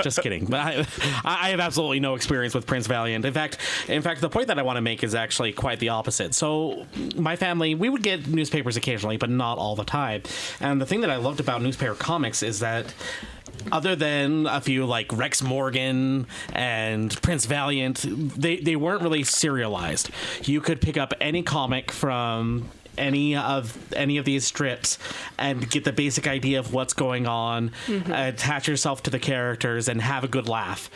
Just kidding. But I have absolutely no experience with Prince Valiant. In fact, the point that I want to make is actually quite the opposite. So my family, we would get newspapers occasionally, but not all the time. And the thing that I loved about newspaper comics is that other than a few like Rex Morgan and Prince Valiant, they weren't really serialized. You could pick up any comic from any of these strips and get the basic idea of what's going on, attach yourself to the characters, and have a good laugh.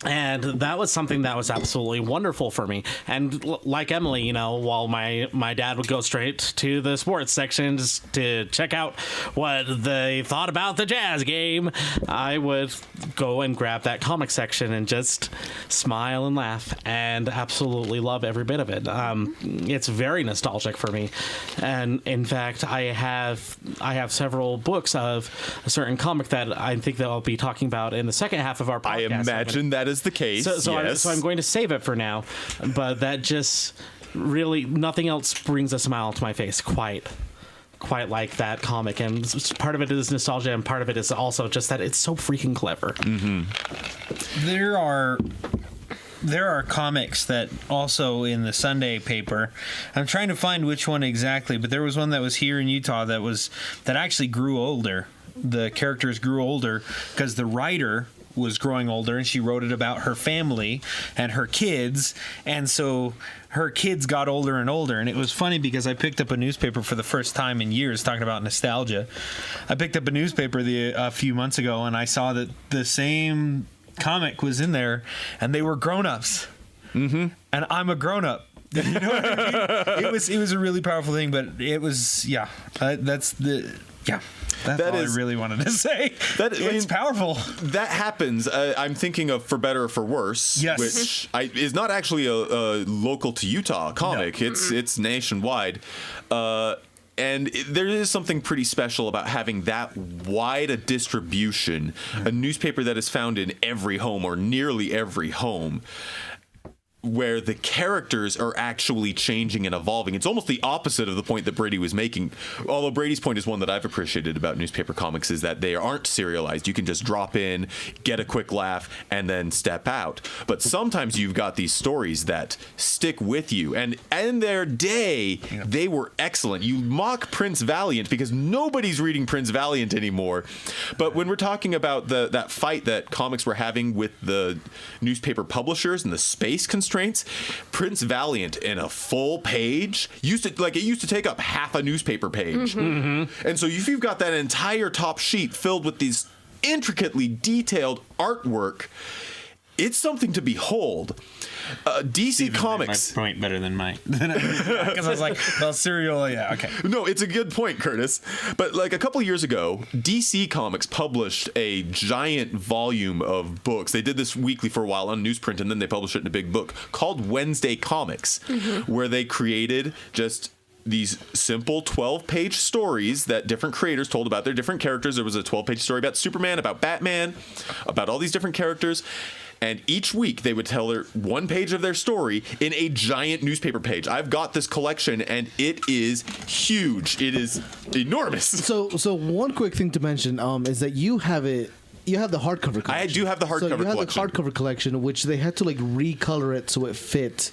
And that was something that was absolutely wonderful for me. And like Emily, while my dad would go straight to the sports sections to check out what they thought about the Jazz game, I would go and grab that comic section and just smile and laugh and absolutely love every bit of it. It's very nostalgic for me. And in fact, I have several books of a certain comic that I think that I'll be talking about in the second half of our podcast. I imagine that is the case. So I'm going to save it for now, but that just really, nothing else brings a smile to my face quite like that comic. And part of it is nostalgia, and part of it is also just that it's so freaking clever. There are comics that also in the Sunday paper. I'm trying to find which one exactly, but there was one that was here in Utah that actually grew older. The characters grew older because the writer was growing older, and she wrote it about her family and her kids, and so her kids got older and older. And it was funny because I picked up a newspaper for the first time in years, talking about nostalgia. I picked up a newspaper a few months ago, and I saw that the same comic was in there, and they were grown-ups. And I'm a grown-up. You know what I mean? It was a really powerful thing, but it was, that's all I really wanted to say. It's powerful. That happens. I'm thinking of For Better or For Worse, which is not actually a local to Utah comic. No. It's nationwide. And there is something pretty special about having that wide a distribution, a newspaper that is found in every home or nearly every home, where the characters are actually changing and evolving. It's almost the opposite of the point that Brady was making. Although Brady's point is one that I've appreciated about newspaper comics, is that they aren't serialized. You can just drop in, get a quick laugh, and then step out. But sometimes you've got these stories that stick with you. And in their day, they were excellent. You mock Prince Valiant because nobody's reading Prince Valiant anymore. But when we're talking about that fight that comics were having with the newspaper publishers and the space constraints, Prince Valiant in a full page used to take up half a newspaper page. And so if you've got that entire top sheet filled with these intricately detailed artwork, it's something to behold. DC Comics. My point better than mine. Because I was like, well, serial, yeah, okay. No, it's a good point, Curtis. But like a couple years ago, DC Comics published a giant volume of books. They did this weekly for a while on newsprint, and then they published it in a big book called Wednesday Comics, where they created just these simple 12-page stories that different creators told about their different characters. There was a 12-page story about Superman, about Batman, about all these different characters. And each week they would tell one page of their story in a giant newspaper page. I've got this collection, and it is huge. It is enormous. So one quick thing to mention is that you have it. You have the hardcover collection. I do have the hardcover collection. So you have the hardcover collection, which they had to like recolor it so it fit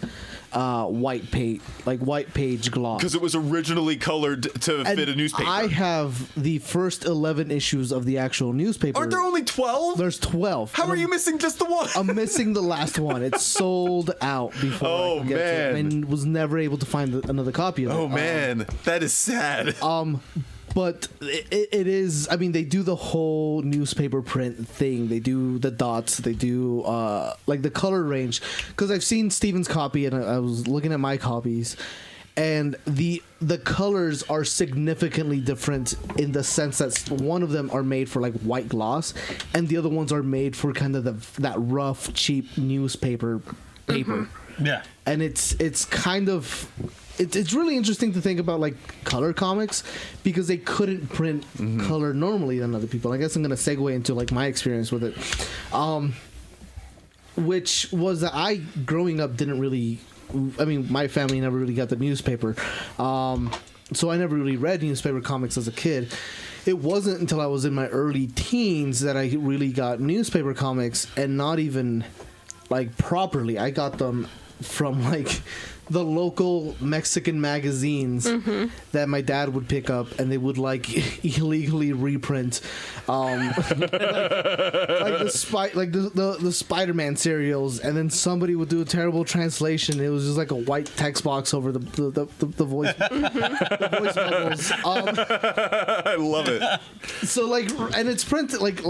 white page gloss. Because it was originally colored to fit a newspaper. I have the first 11 issues of the actual newspaper. Aren't there only 12? There's 12. How are you missing just the one? I'm missing the last one. It's sold out before I could get to it, and was never able to find another copy of it. Oh man, that is sad. But it is, I mean, they do the whole newspaper print thing. They do the dots. They do, like, the color range. Because I've seen Steven's copy, and I was looking at my copies. And the colors are significantly different in the sense that one of them are made for, like, white gloss. And the other ones are made for kind of that rough, cheap newspaper paper. Yeah. And it's kind of... It's really interesting to think about like color comics because they couldn't print color normally than other people. I guess I'm gonna segue into like my experience with it, which was that I growing up didn't really. I mean, my family never really got the newspaper. so I never really read newspaper comics as a kid. It wasn't until I was in my early teens that I really got newspaper comics, and not even like properly. I got them from like the local Mexican magazines that my dad would pick up, and they would like illegally reprint like the Spider-Man serials, and then somebody would do a terrible translation. It was just like a white text box over the voice the voice bubbles. I love it. So like, and it's printed like,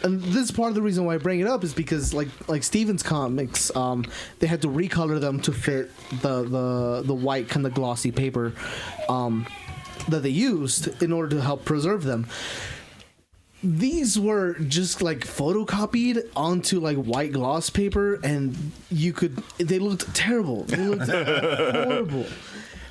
and this is part of the reason why I bring it up is because like Stevens comics, they had to recolor them to fit the white kind of glossy paper that they used in order to help preserve them. These were just like photocopied onto like white gloss paper, and they looked terrible. They looked horrible.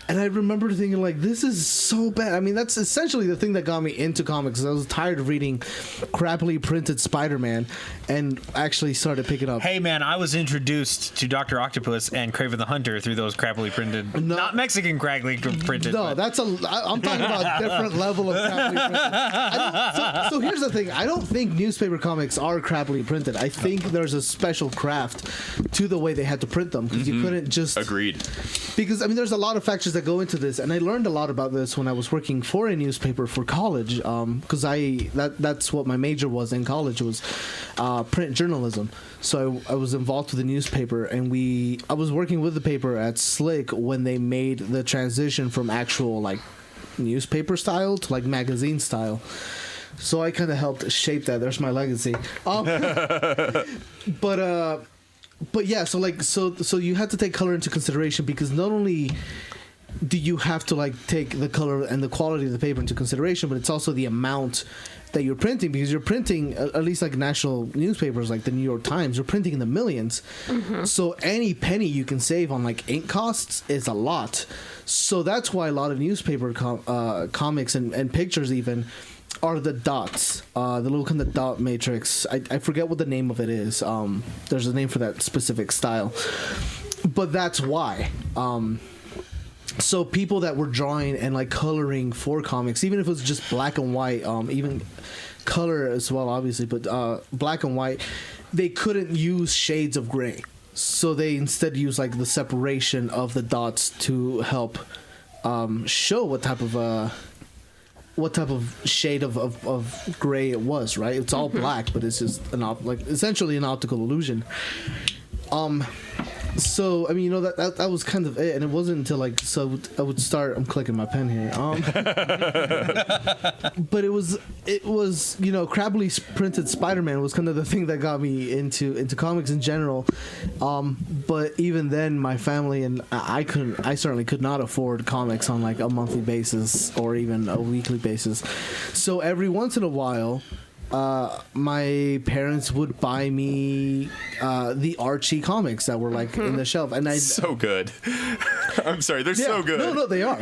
And I remember thinking, like, this is so bad. I mean, that's essentially the thing that got me into comics. I was tired of reading crappily printed Spider-Man, and actually started picking up. Hey, man, I was introduced to Dr. Octopus and Kraven the Hunter through those crappily printed, not Mexican crappily printed. No, but. I'm talking about a different level of crappily printed. So here's the thing. I don't think newspaper comics are crappily printed. I think there's a special craft to the way they had to print them, because you couldn't just... Agreed. Because, I mean, there's a lot of factors that go into this, and I learned a lot about this when I was working for a newspaper for college, because that's what my major was in college, was print journalism. So I was involved with the newspaper, and I was working with the paper at Slick when they made the transition from actual like newspaper style to like magazine style. So I kind of helped shape that. There's my legacy. But yeah, so you have to take color into consideration, because not only do you have to like take the color and the quality of the paper into consideration, but it's also the amount that you're printing, because you're printing, at least like national newspapers like the New York Times, you're printing in the millions. So any penny you can save on like ink costs is a lot. So that's why a lot of newspaper comics and pictures even are the dots, the little kind of dot matrix. I forget what the name of it is. There's a name for that specific style, but that's why. So people that were drawing and like coloring for comics, even if it was just black and white, even color as well, obviously, but black and white, they couldn't use shades of gray. So they instead used like the separation of the dots to help show what type of shade of gray it was, right? It's all black, but it's just essentially an optical illusion. So I mean, that was kind of it, and it wasn't until like, so I would start. I'm clicking my pen here. But it was crappily printed Spider-Man was kind of the thing that got me into comics in general. But even then, my family and I certainly could not afford comics on like a monthly basis or even a weekly basis. So every once in a while, my parents would buy me the Archie comics that were like in the shelf, and so good. I'm sorry, they're so good. No, they are.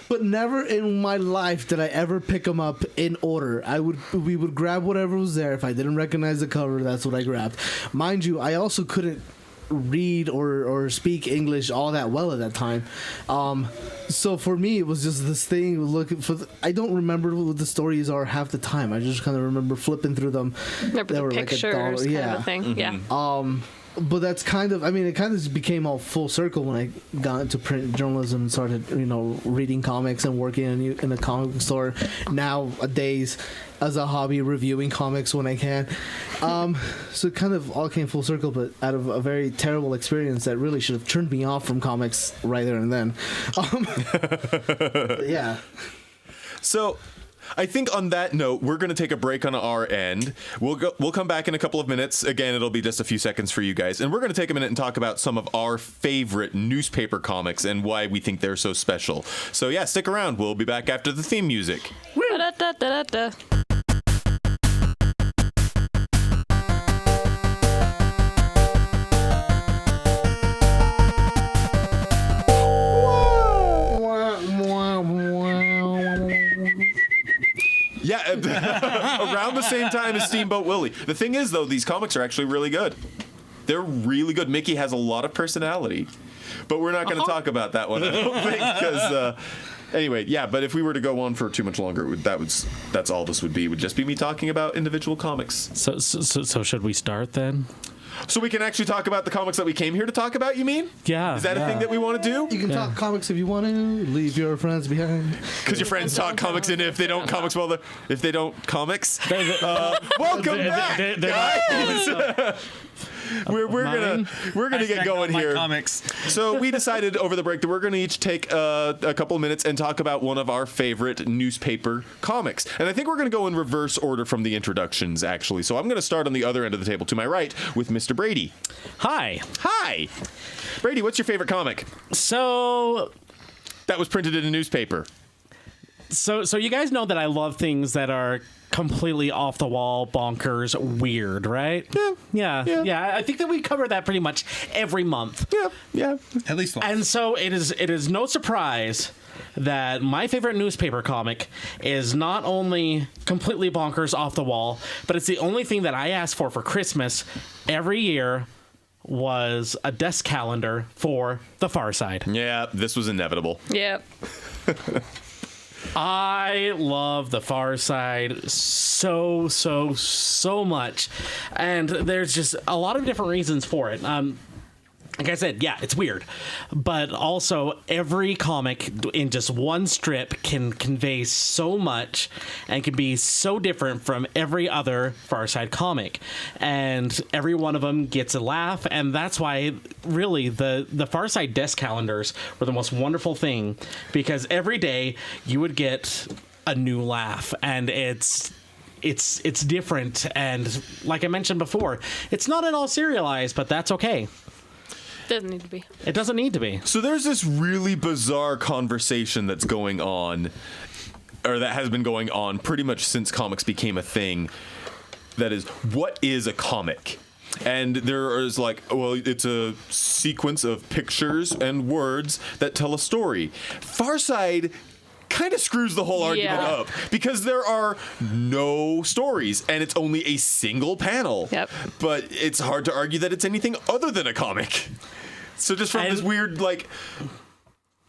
But never in my life did I ever pick them up in order. We would grab whatever was there. If I didn't recognize the cover, that's what I grabbed. Mind you, I also couldn't read or speak English all that well at that time. So for me, it was just this thing looking for. I don't remember what the stories are half the time. I just kind of remember flipping through them. Remember the pictures, kind of a thing. Yeah. But that's kind of, I mean, it kind of became all full circle when I got into print journalism and started, reading comics and working in a comic book store nowadays as a hobby, reviewing comics when I can. So it kind of all came full circle, but out of a very terrible experience that really should have turned me off from comics right there and then. Yeah. So I think on that note, we're going to take a break on our end. We'll come back in a couple of minutes. Again, it'll be just a few seconds for you guys. And we're going to take a minute and talk about some of our favorite newspaper comics and why we think they're so special. So yeah, stick around. We'll be back after the theme music. Da-da-da-da-da. Yeah, around the same time as Steamboat Willie. The thing is, though, these comics are actually really good. They're really good. Mickey has a lot of personality. but we're not going to talk about that one, I don't think, because anyway, yeah. But if we were to go on for too much longer, that's all this would be. Would just be me talking about individual comics. So should we start then? So we can actually talk about the comics that we came here to talk about. You mean? Yeah. Is that a thing that we want to do? You can talk comics if you want to. Leave your friends behind. Because your friends talk comics, and if they don't comics, if they don't comics, welcome back, guys. We're gonna get going my here. Comics. So we decided over the break that we're going to each take a couple of minutes and talk about one of our favorite newspaper comics. And I think we're going to go in reverse order from the introductions, actually. So I'm going to start on the other end of the table to my right with Mr. Brady. Hi. Hi. Brady, what's your favorite comic So that was printed in a newspaper? So you guys know that I love things that are completely off the wall, bonkers, weird, right? Yeah. I think that we cover that pretty much every month. Yeah. At least once. And so it is no surprise that my favorite newspaper comic is not only completely bonkers, off the wall, but it's the only thing that I ask for Christmas every year was a desk calendar for The Far Side. Yeah, this was inevitable. Yep. I love The Far Side so much, and there's just a lot of different reasons for it. Like I said, yeah, it's weird, but also every comic in just one strip can convey so much and can be so different from every other Far Side comic, and every one of them gets a laugh, and that's why really the Far Side desk calendars were the most wonderful thing, because every day you would get a new laugh, and it's different, and like I mentioned before, it's not at all serialized, but that's okay. Doesn't need to be. It doesn't need to be. So there's this really bizarre conversation that's going on, or that has been going on pretty much since comics became a thing. That is, what is a comic? And there is like, well, it's a sequence of pictures and words that tell a story. Far Side kind of screws the whole argument up, because there are no stories and it's only a single panel. Yep. But it's hard to argue that it's anything other than a comic. So just from this weird, like,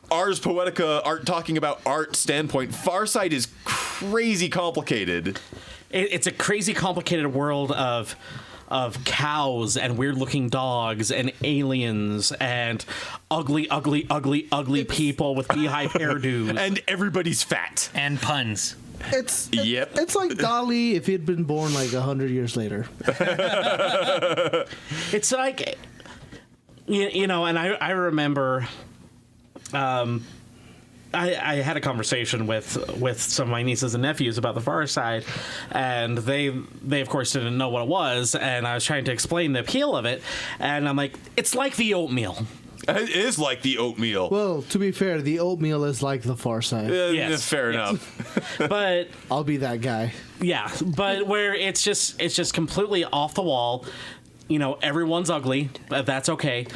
Ars Poetica, art talking about art standpoint, Far Side is crazy complicated. It's a crazy complicated world of cows and weird looking dogs and aliens and ugly people with beehive hairdos. And everybody's fat. And puns. It's like Dali if he had been born like 100 years later. It's like, you know, and I remember, I had a conversation with some of my nieces and nephews about The Far Side, and they of course didn't know what it was, and I was trying to explain the appeal of it, and I'm like, it's like the oatmeal. It is like the oatmeal. Well, to be fair, the oatmeal is like The Far Side. Yes. Fair enough. But I'll be that guy. yeah, but where it's just completely off the wall. You know, everyone's ugly, but that's okay,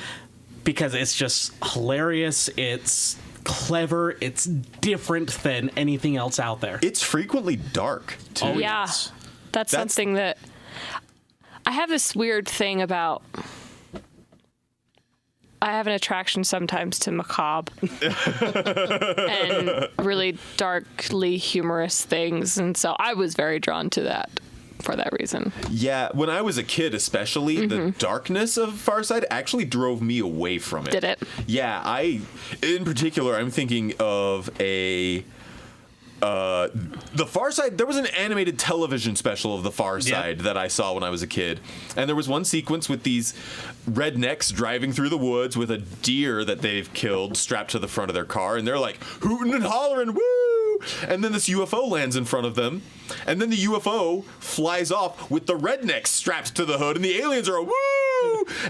because it's just hilarious. It's clever. It's different than anything else out there. It's frequently dark, too. Oh, Yeah. That's something that I have this weird thing about. I have an attraction sometimes to macabre and really darkly humorous things, and so I was very drawn to that for that reason. Yeah, when I was a kid especially, the darkness of Far Side actually drove me away from it. Did it? Yeah, in particular, I'm thinking of The Far Side. There was an animated television special of The Far Side that I saw when I was a kid. And there was one sequence with these rednecks driving through the woods with a deer that they've killed strapped to the front of their car. And they're like hooting and hollering, woo! And then this UFO lands in front of them. And then the UFO flies off with the rednecks strapped to the hood. And the aliens are, woo!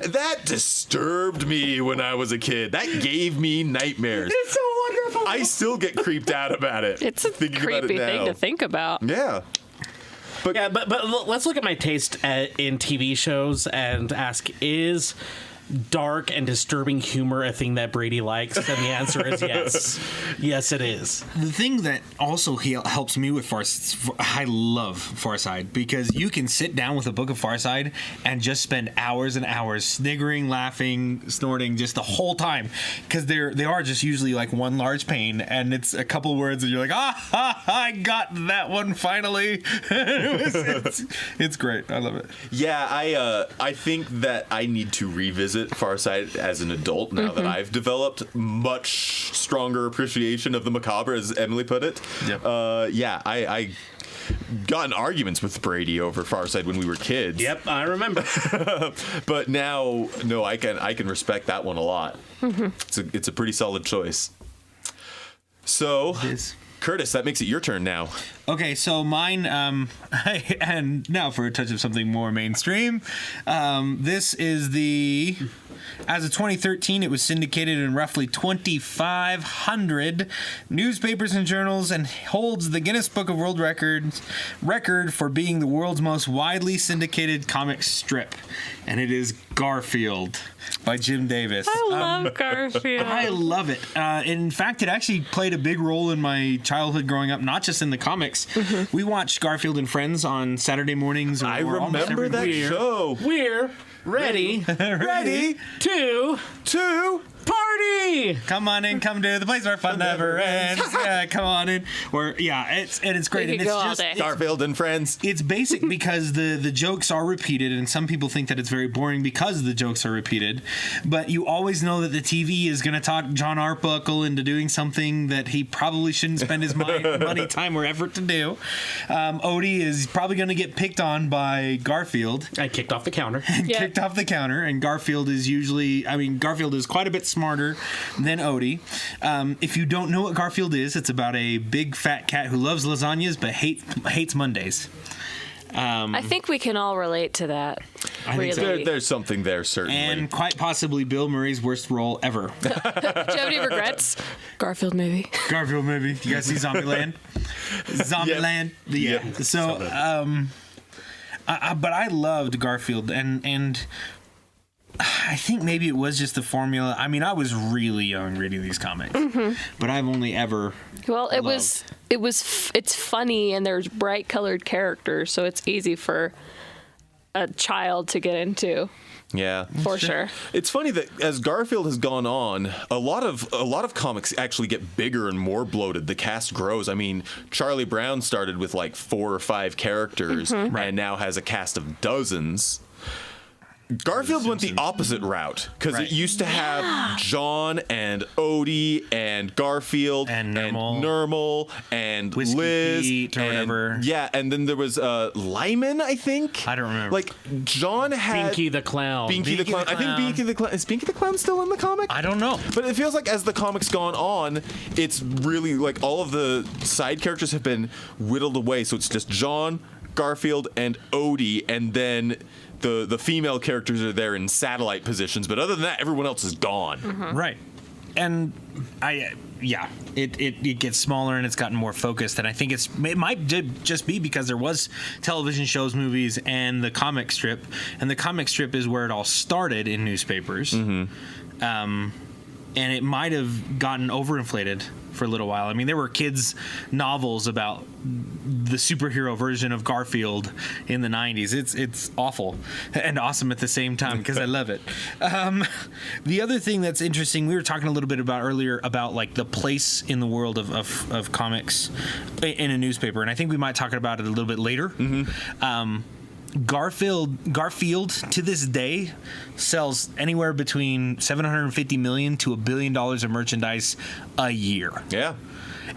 That disturbed me when I was a kid. That gave me nightmares. It's so wonderful. I still get creeped out about it. It's a thinking about it creepy thing now. to think about. Yeah. Yeah, but let's look at my taste in TV shows and ask, is dark and disturbing humor a thing that Brady likes? And the answer is yes. Yes, it is. The thing that also helps me with I love Far Side, because you can sit down with a book of Far Side and just spend hours and hours sniggering, laughing, snorting just the whole time, because they are just usually like one large pain, and it's a couple words and you're like, I got that one finally. It's great. I love it. Yeah, I think that I need to revisit Farside as an adult now that I've developed much stronger appreciation of the macabre, as Emily put it. Yep. I got in arguments with Brady over Farside when we were kids. Yep, I remember. But now, no, I can respect that one a lot. It's a pretty solid choice. So, Curtis, that makes it your turn now. Okay, so mine, and now for a touch of something more mainstream. This is as of 2013, it was syndicated in roughly 2,500 newspapers and journals, and holds the Guinness Book of World Records record for being the world's most widely syndicated comic strip. And it is Garfield by Jim Davis. I love Garfield. I love it. In fact, it actually played a big role in my childhood growing up, not just in the comics. We watched Garfield and Friends on Saturday mornings. I or almost remember every that week. show. We're ready to party. Come on in, come to the place where fun never ends. Yeah, come on in. It's great. We And could it's go all just day. Garfield and Friends. it's basic because the jokes are repeated, and some people think that it's very boring because the jokes are repeated. But you always know that the TV is going to talk John Arbuckle into doing something that he probably shouldn't spend his money, time, or effort to do. Odie is probably going to get picked on by Garfield. I kicked off the counter. Yep. Kicked off the counter, and Garfield is quite a bit smarter than Odie. If you don't know what Garfield is, it's about a big fat cat who loves lasagnas but hates Mondays. I think we can all relate to that. I think so. Really. There's something there, certainly. And quite possibly Bill Murray's worst role ever. Jody regrets Garfield movie. Garfield movie. You guys see Zombieland? Zombieland. Yeah. Yep. So, but I loved Garfield, and I think maybe it was just the formula. I mean, I was really young reading these comics, but I've only ever. Well, it's funny, and there's bright colored characters, so it's easy for a child to get into. Yeah. For sure. It's funny that as Garfield has gone on, a lot of comics actually get bigger and more bloated. The cast grows. I mean, Charlie Brown started with like 4 or 5 characters and now has a cast of dozens. Garfield went the opposite route because it used to have John and Odie and Garfield And Nermal and Whiskey Liz Pete or and, whatever. Yeah, and then there was Lyman, I think. I don't remember. Like John had Binky the Clown. Binky the Clown. I think Binky the Clown. Is Binky the Clown still in the comic? I don't know. But it feels like as the comic's gone on, it's really like all of the side characters have been whittled away. So it's just John, Garfield, and Odie, and then the female characters are there in satellite positions. But other than that, everyone else is gone. Right. And it gets smaller and it's gotten more focused, and I think it might just be because there was television shows, movies, and the comic strip, and the comic strip is where it all started in newspapers. And it might have gotten overinflated for a little while. I mean, there were kids' novels about the superhero version of Garfield in the 90s. It's awful and awesome at the same time because I love it. The other thing that's interesting, we were talking a little bit about earlier about like the place in the world of comics in a newspaper, and I think we might talk about it a little bit later. Garfield to this day sells anywhere between $750 million to $1 billion of merchandise a year. Yeah.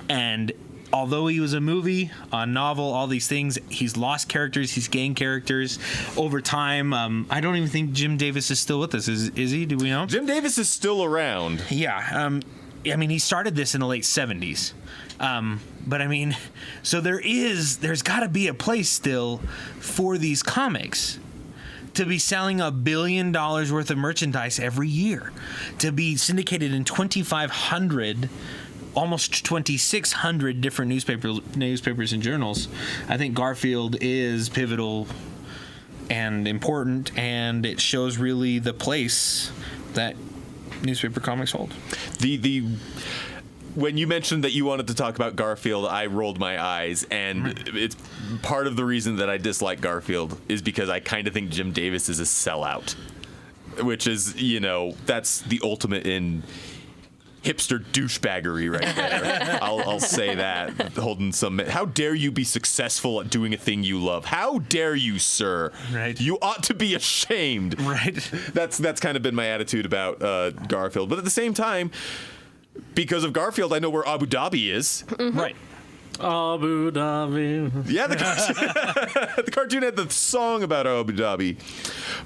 And although he was a movie, a novel, all these things, he's lost characters, he's gained characters over time. I don't even think Jim Davis is still with us. Is he? Do we know? Jim Davis is still around. Yeah. I mean, he started this in the late 70s. But I mean, so there's got to be a place still for these comics to be selling $1 billion worth of merchandise every year, to be syndicated in 2,500, almost 2,600 different newspapers and journals. I think Garfield is pivotal and important, and it shows really the place that newspaper comics hold. The when you mentioned that you wanted to talk about Garfield, I rolled my eyes, and it's part of the reason that I dislike Garfield is because I kind of think Jim Davis is a sellout, which is, that's the ultimate in hipster douchebaggery right there. I'll say that. Holding some. How dare you be successful at doing a thing you love? How dare you, sir? Right. You ought to be ashamed. Right. That's kind of been my attitude about Garfield. But at the same time, because of Garfield, I know where Abu Dhabi is. Right. Abu Dhabi. Yeah, the cartoon had the song about Abu Dhabi.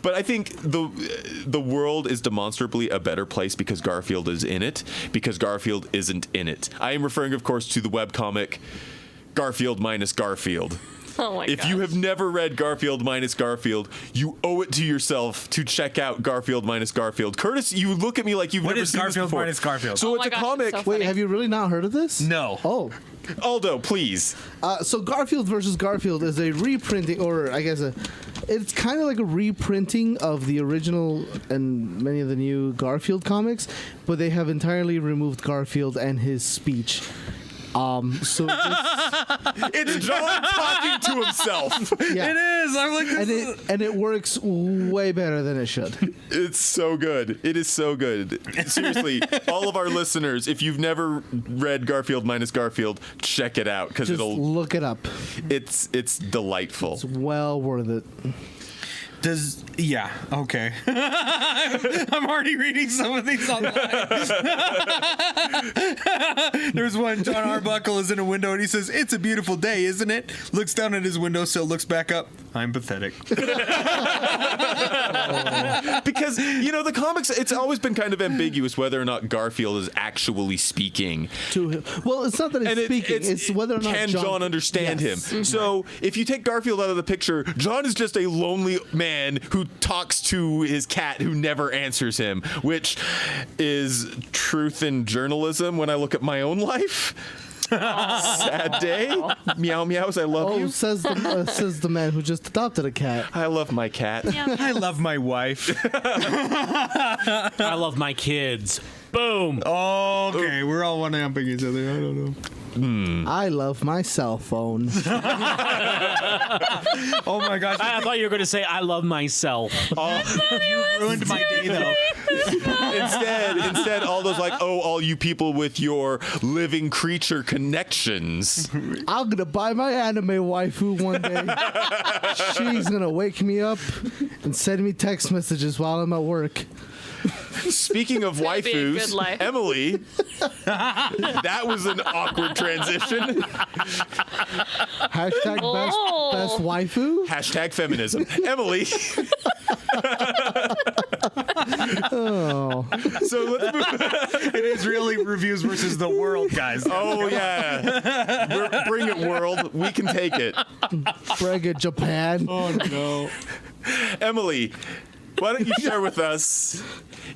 But I think the world is demonstrably a better place because Garfield is in it, because Garfield isn't in it. I am referring, of course, to the webcomic Garfield minus Garfield. Oh my If you have never read Garfield minus Garfield, you owe it to yourself to check out Garfield minus Garfield. Curtis, you look at me like you've What never is seen Garfield this before. minus Garfield? So Oh it's my a gosh, comic. it's so Wait, funny. have you really not heard of this? No. Oh. Aldo, please. So Garfield versus Garfield is a reprinting, or I guess it's kind of like a reprinting of the original and many of the new Garfield comics, but they have entirely removed Garfield and his speech. So It's John talking to himself. yeah, It is. I'm like, and it works way better than it should. It's so good. It is so good. Seriously, all of our listeners, if you've never read Garfield minus Garfield, check it out because Just look it up. it's delightful. It's well worth it. okay. I'm already reading some of these online. There's one, John Arbuckle is in a window and he says, "It's a beautiful day, isn't it?" Looks down at his windowsill, looks back up. I'm pathetic. Because the comics, it's always been kind of ambiguous whether or not Garfield is actually speaking. To him. Well, it's not that it's speaking; it's whether or not can John understand Yes. him. So if you take Garfield out of the picture, John is just a lonely man who talks to his cat who never answers him, which is truth in journalism when I look at my own life. Sad day. Meow meows, I love Oh, you. says the man who just adopted a cat. I love my cat. I love my wife. I love my kids. Boom. Okay, we're all one-upping each other. I don't know. I love my cell phone. Oh my gosh. I thought you were going to say, I love myself. You ruined my day, though. Instead, all those all you people with your living creature connections. I'm gonna buy my anime waifu one day. She's gonna wake me up and send me text messages while I'm at work. Speaking of gonna be a good waifus, life. Emily, that was an awkward transition. Hashtag best waifu. Hashtag feminism. Emily. Oh, So let's move. It is really reviews versus the world, guys. Oh yeah, bring it, world. We can take it. frigate Japan. Oh no. Emily, why don't you share with us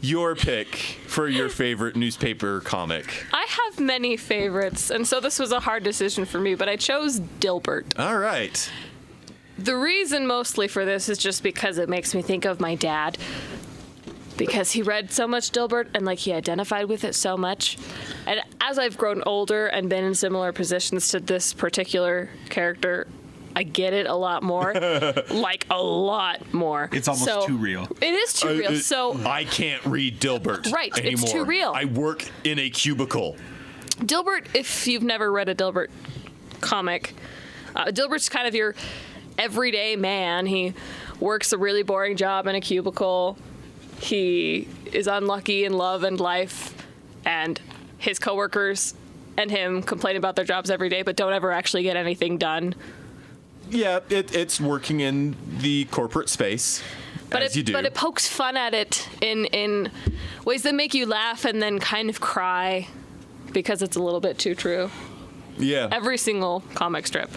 your pick for your favorite newspaper comic? I have many favorites, and so this was a hard decision for me, but I chose Dilbert. All right. The reason mostly for this is just because it makes me think of my dad. Because he read so much Dilbert and he identified with it so much. And as I've grown older and been in similar positions to this particular character, I get it a lot more. A lot more. It's almost too real. It is too real. So I can't read Dilbert Right, it's anymore. too real. I work in a cubicle. Dilbert, if you've never read a Dilbert comic, Dilbert's kind of your everyday man. He works a really boring job in a cubicle. He is unlucky in love and life, and his coworkers and him complain about their jobs every day, but don't ever actually get anything done. Yeah, it's working in the corporate space, as you do. But it pokes fun at it in ways that make you laugh and then kind of cry because it's a little bit too true. Yeah. Every single comic strip.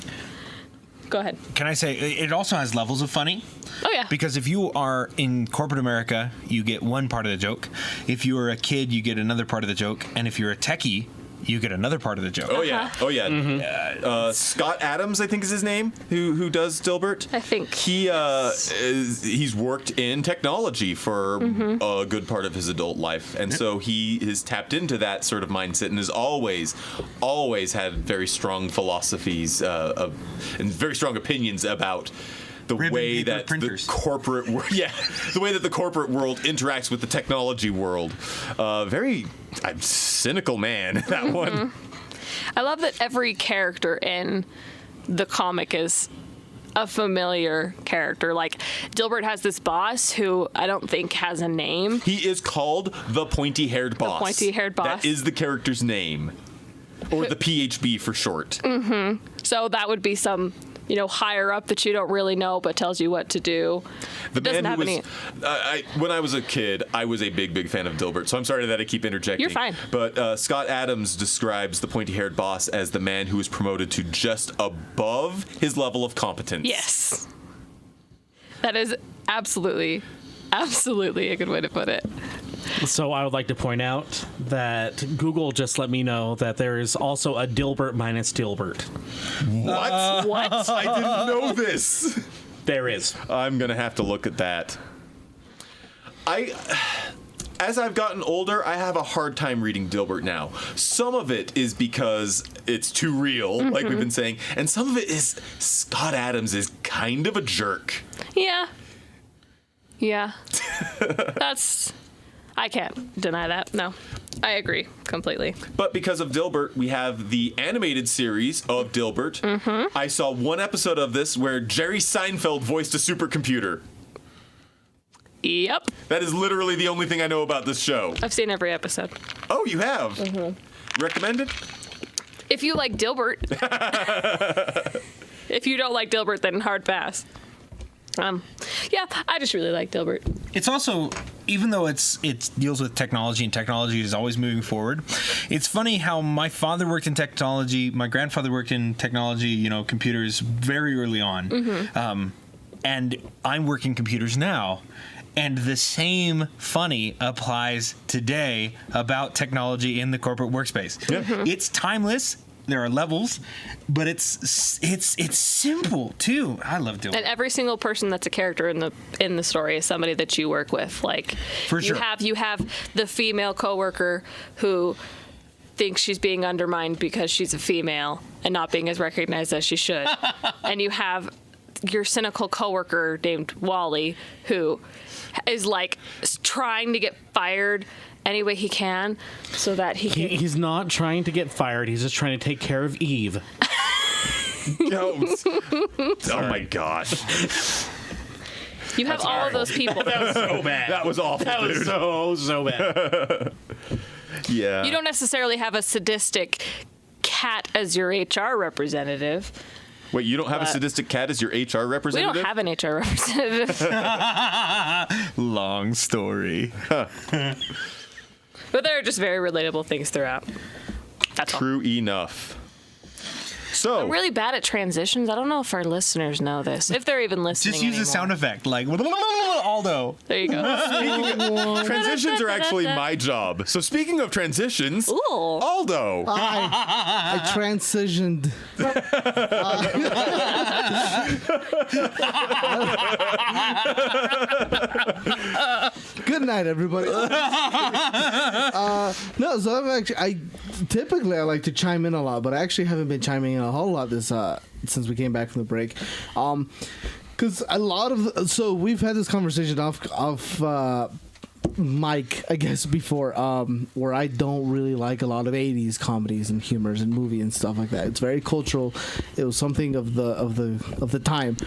Go ahead. Can I say, it also has levels of funny? Oh, yeah. Because if you are in corporate America, you get one part of the joke. If you are a kid, you get another part of the joke. And if you're a techie, you get another part of the joke. Oh yeah, oh yeah. Scott Adams, I think is his name, who does Dilbert. I think. He's worked in technology for a good part of his adult life, and so he has tapped into that sort of mindset and has always had very strong philosophies and very strong opinions about the Ribbon way paper that printers. the way that the corporate world interacts with the technology world. Very cynical man, that one. I love that every character in the comic is a familiar character. Like, Dilbert has this boss who I don't think has a name. He is called the pointy-haired boss. pointy-haired boss. That is the character's name. Or the PHB for short. So that would be some, higher up that you don't really know but tells you what to do. The Doesn't man have who any. was, when I was a kid, I was a big fan of Dilbert, so I'm sorry that I keep interjecting. You're fine. But Scott Adams describes the pointy-haired boss as the man who was promoted to just above his level of competence. Yes. That is absolutely a good way to put it. So I would like to point out that Google just let me know that there is also a Dilbert minus Dilbert. What? What? I didn't know this. There is. I'm gonna have to look at that. As I've gotten older, I have a hard time reading Dilbert now. Some of it is because it's too real, like we've been saying, and some of it is Scott Adams is kind of a jerk. Yeah. I can't deny that. No. I agree completely. But because of Dilbert, we have the animated series of Dilbert. I saw one episode of this where Jerry Seinfeld voiced a supercomputer. Yep. That is literally the only thing I know about this show. I've seen every episode. Oh, you have? Recommended? If you like Dilbert. If you don't like Dilbert, then hard pass. Yeah, I just really like Dilbert. It's also, even though it deals with technology and technology is always moving forward, it's funny how my father worked in technology, my grandfather worked in technology, computers very early on, and I'm working computers now. And the same funny applies today about technology in the corporate workspace. It's timeless. There are levels, but it's simple too. I love Dilbert. And every single person that's a character in the story is somebody that you work with. Like, For sure. you have the female coworker who thinks she's being undermined because she's a female and not being as recognized as she should. And you have your cynical coworker named Wally who is like trying to get fired any way he can so that he can. He's not trying to get fired. He's just trying to take care of Eve. Oh my gosh. You have all of those people. That was so bad. That was awful, That was dude. so bad. Yeah. You don't necessarily have a sadistic cat as your HR representative. Wait, you don't have a sadistic cat as your HR We representative? don't have an HR representative. Long story. But there are just very relatable things throughout. That's all. True enough. So, I'm really bad at transitions. I don't know if our listeners know this. If they're even listening Just use a sound anymore. effect like Aldo. There you go. transitions are actually my job. So, speaking of transitions, Ooh. Aldo. I transitioned. Good night, everybody. No, so I typically I like to chime in a lot, but I actually haven't been chiming in a whole lot this since we came back from the break. Because a lot of so we've had this conversation off mic, I guess, before, where I don't really like a lot of 80s comedies and humors and movie and stuff like that. It's very cultural. It was something of the time.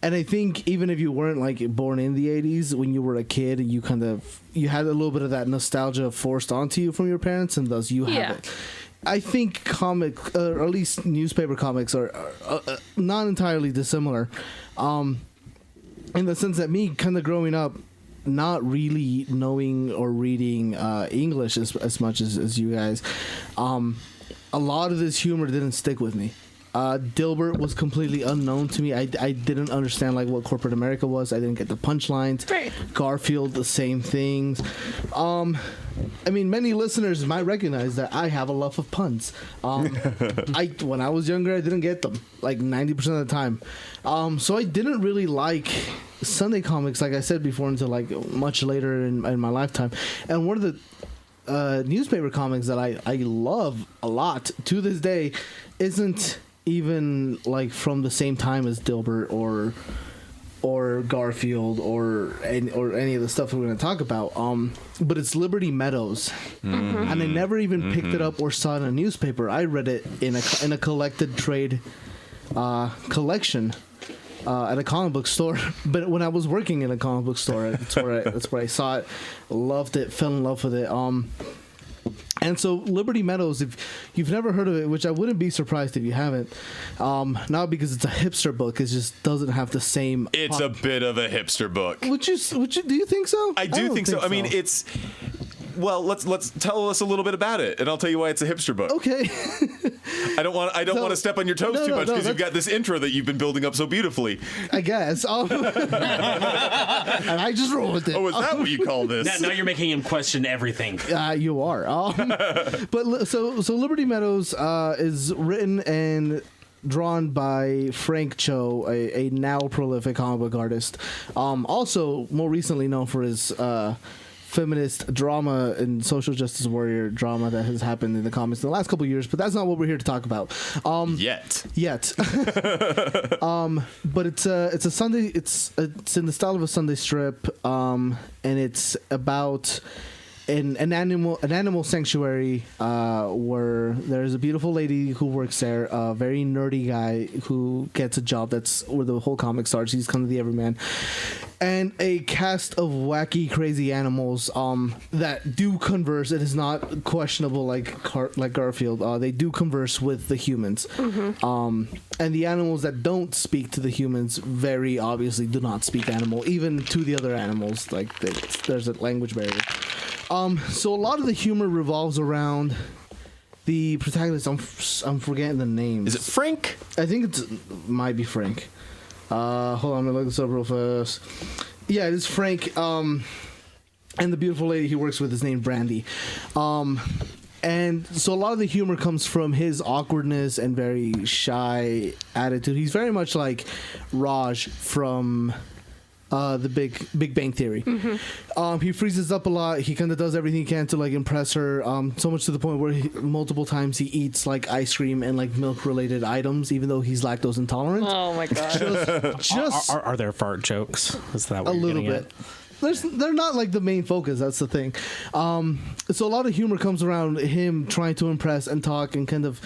And I think even if you weren't like born in the 80s, when you were a kid, you had a little bit of that nostalgia forced onto you from your parents, and thus you have it. I think or at least newspaper comics are not entirely dissimilar, in the sense that me kind of growing up, not really knowing or reading English as much as you guys, a lot of this humor didn't stick with me. Dilbert was completely unknown to me. I didn't understand like what corporate America was. I didn't get the punchlines. Right. Garfield, the same things. I mean, many listeners might recognize that I have a love of puns. When I was younger, I didn't get them like 90% of the time. So I didn't really like Sunday comics, like I said before, until like much later in my lifetime. And one of the newspaper comics that I love a lot to this day isn't even like from the same time as Dilbert or Garfield or any of the stuff we're going to talk about. But it's Liberty Meadows, and I never even picked it up or saw it in a newspaper. I read it in a collected trade collection at a comic book store. But when I was working in a comic book store, that's where I saw it, loved it, fell in love with it. And so Liberty Meadows, if you've never heard of it, which I wouldn't be surprised if you haven't, not because it's a hipster book, it just doesn't have the same. It's a bit of a hipster book. Do you think so? I do don't think so. I mean, it's. Well, let's tell us a little bit about it, and I'll tell you why it's a hipster book. Okay. I don't want to step on your toes too much because you've got this intro that you've been building up so beautifully. I guess. And I just roll with it. Oh, is that what you call this? Now you're making him question everything. You are. So Liberty Meadows is written and drawn by Frank Cho, a now prolific comic book artist. Also, more recently known for his feminist drama and social justice warrior drama that has happened in the comics in the last couple of years, but that's not what we're here to talk about. Yet. But it's a Sunday. It's in the style of a Sunday strip, and it's about an animal sanctuary where there's a beautiful lady who works there, a very nerdy guy who gets a job. That's where the whole comic starts. He's kind of the everyman. And a cast of wacky, crazy animals that do converse. It is not questionable like Garfield. They do converse with the humans. And the animals that don't speak to the humans very obviously do not speak animal, even to the other animals. Like there's a language barrier. So a lot of the humor revolves around the protagonist. I'm forgetting the name. Is it Frank? I think might be Frank. Hold on, I'm gonna look this up real fast. Yeah, it is Frank. And the beautiful lady he works with is named Brandy. And so a lot of the humor comes from his awkwardness and very shy attitude. He's very much like Raj from the Big Bang Theory. He freezes up a lot. He kind of does everything he can to like impress her. So much to the point where multiple times he eats like ice cream and like milk related items, even though he's lactose intolerant. Oh my god! Just Are there fart jokes? Is that what a you're little getting bit. They're not like the main focus. That's the thing. So a lot of humor comes around him trying to impress and talk and kind of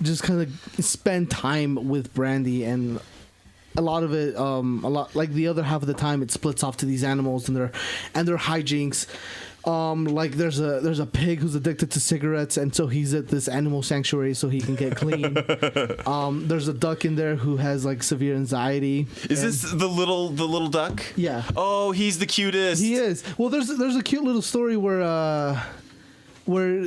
just kind of spend time with Brandy, and a lot of it, like the other half of the time, it splits off to these animals and their hijinks. Like there's a pig who's addicted to cigarettes, and so he's at this animal sanctuary so he can get clean. There's a duck in there who has like severe anxiety. Is this the little duck? Yeah. Oh, he's the cutest. He is. Well, there's a cute little story where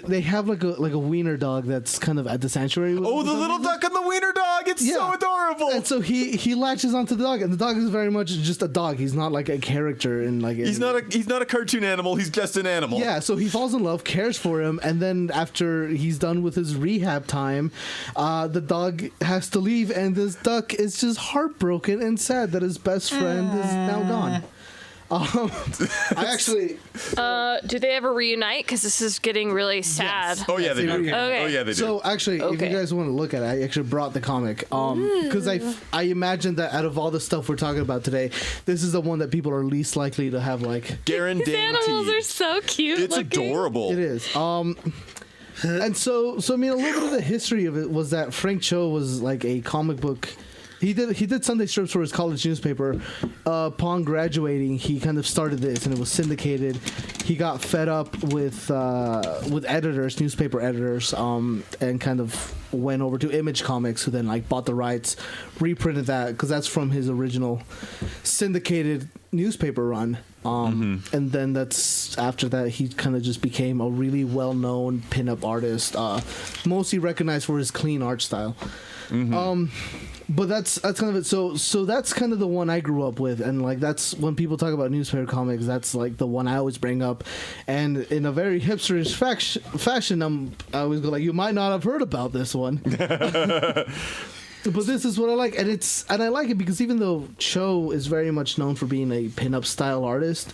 they have like a wiener dog that's kind of at the sanctuary. Oh, the little duck and the wiener dog. It's so adorable. And so he latches onto the dog, and the dog is very much just a dog. He's not like a character in like. He's not a cartoon animal. He's just an animal. Yeah. So he falls in love, cares for him, and then after he's done with his rehab time, the dog has to leave, and this duck is just heartbroken and sad that his best friend is now gone. I actually. Do they ever reunite? Because this is getting really sad. Yes. Oh yeah, they do. Okay. Oh yeah, they do. So actually, if you guys want to look at it, I actually brought the comic because I imagine that out of all the stuff we're talking about today, this is the one that people are least likely to have like. These animals are so cute. It's looking. adorable. It is. And so I mean, a little bit of the history of it was that Frank Cho was like a comic book. He did Sunday strips for his college newspaper. Upon graduating, he kind of started this, and it was syndicated. He got fed up with editors, newspaper editors, and kind of went over to Image Comics, who then like bought the rights, reprinted that because that's from his original syndicated newspaper run. And then that's after that he kind of just became a really well-known pinup artist, mostly recognized for his clean art style. But that's kind of it. So that's kind of the one I grew up with, and like that's when people talk about newspaper comics, that's like the one I always bring up, and in a very hipsterish fashion, I always go like, you might not have heard about this one. But this is what I like, and I like it because even though Cho is very much known for being a pinup style artist,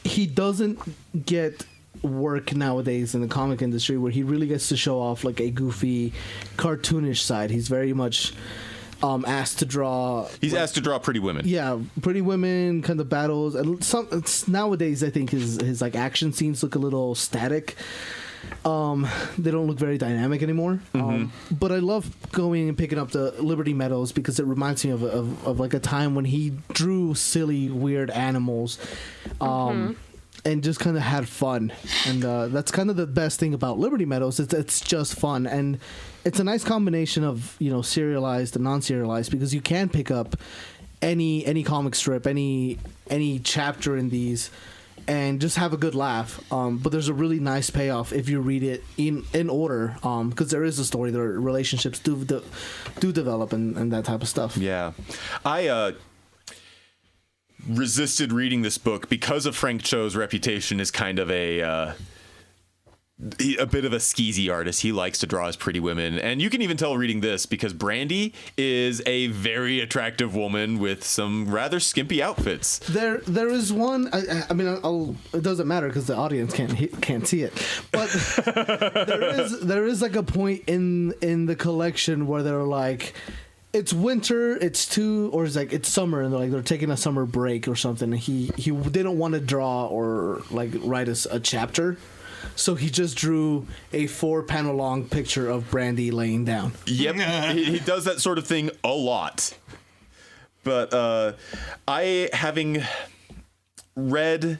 he doesn't get work nowadays in the comic industry where he really gets to show off like a goofy, cartoonish side. He's very much asked to draw. He's asked to draw Pretty Women. Yeah, Pretty Women, kind of battles, and nowadays I think his like action scenes look a little static. They don't look very dynamic anymore. But I love going and picking up the Liberty Meadows because it reminds me of like a time when he drew silly, weird animals. And just kind of had fun, and that's kind of the best thing about Liberty Meadows. It's just fun, and it's a nice combination of serialized and non-serialized because you can pick up any comic strip, any chapter in these, and just have a good laugh. But there's a really nice payoff if you read it in order, because there is a story. Their relationships do develop and that type of stuff. Yeah, I resisted reading this book because of Frank Cho's reputation as kind of a bit of a skeezy artist. He likes to draw as Pretty Women, and you can even tell reading this because Brandy is a very attractive woman with some rather skimpy outfits. There is one. I mean, it doesn't matter because the audience can't see it. But there is like a point in the collection where they're like, it's winter, or it's like it's summer, and they're taking a summer break or something. He didn't want to draw or like write a chapter, so he just drew a 4-panel long picture of Brandy laying down. Yep, he does that sort of thing a lot. But I, having read,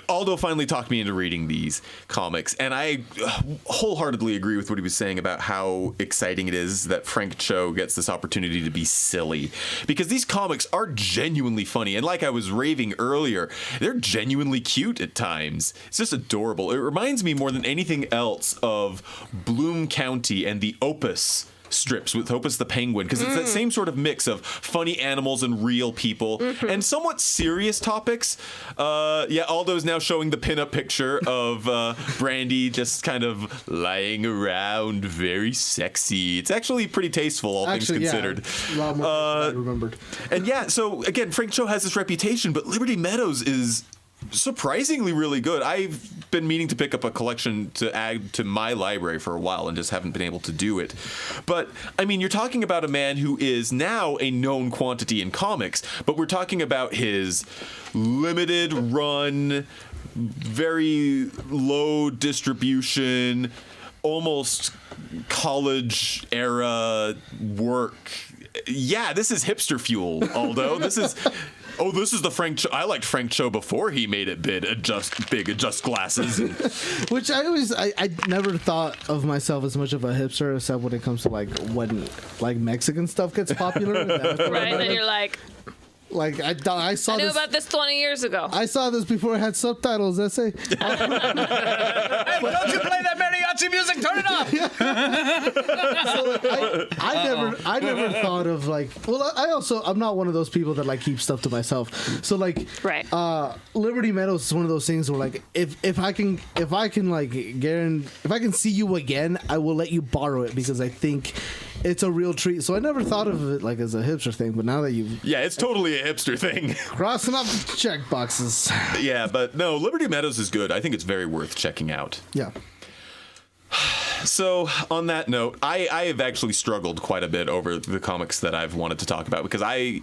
Aldo finally talked me into reading these comics, and I wholeheartedly agree with what he was saying about how exciting it is that Frank Cho gets this opportunity to be silly, because these comics are genuinely funny, and like I was raving earlier, they're genuinely cute at times. It's just adorable. It reminds me more than anything else of Bloom County and the Opus strips with Opus the Penguin, because it's that same sort of mix of funny animals and real people and somewhat serious topics. Aldo's now showing the pinup picture of Brandy just kind of lying around, very sexy. It's actually pretty tasteful, all things considered. Yeah, a lot more than I remembered. And yeah, so again, Frank Cho has this reputation, but Liberty Meadows is surprisingly really good. I've been meaning to pick up a collection to add to my library for a while and just haven't been able to do it. But I mean, you're talking about a man who is now a known quantity in comics, but we're talking about his limited run, very low distribution, almost college era work. Yeah, this is hipster fuel, Aldo. This is the Frank Cho. I liked Frank Cho before he made it big, adjust glasses. Which I never thought of myself as much of a hipster, except when it comes to like when like Mexican stuff gets popular. Right, then you're like, I saw I knew this. about this 20 years ago. I saw this before it had subtitles. That's it. Hey, don't you play that mariachi music? Turn it off. I never thought of like. Well, I'm not one of those people that like keep stuff to myself. So like, Right. Liberty Meadows is one of those things where like if I can like if I can see you again, I will let you borrow it because I think it's a real treat. So I never thought of it like as a hipster thing, but now that you've Yeah, it's totally a hipster thing. crossing off the check boxes. Yeah, but no, Liberty Meadows is good. I think it's very worth checking out. Yeah. So, on that note, I have actually struggled quite a bit over the comics that I've wanted to talk about because I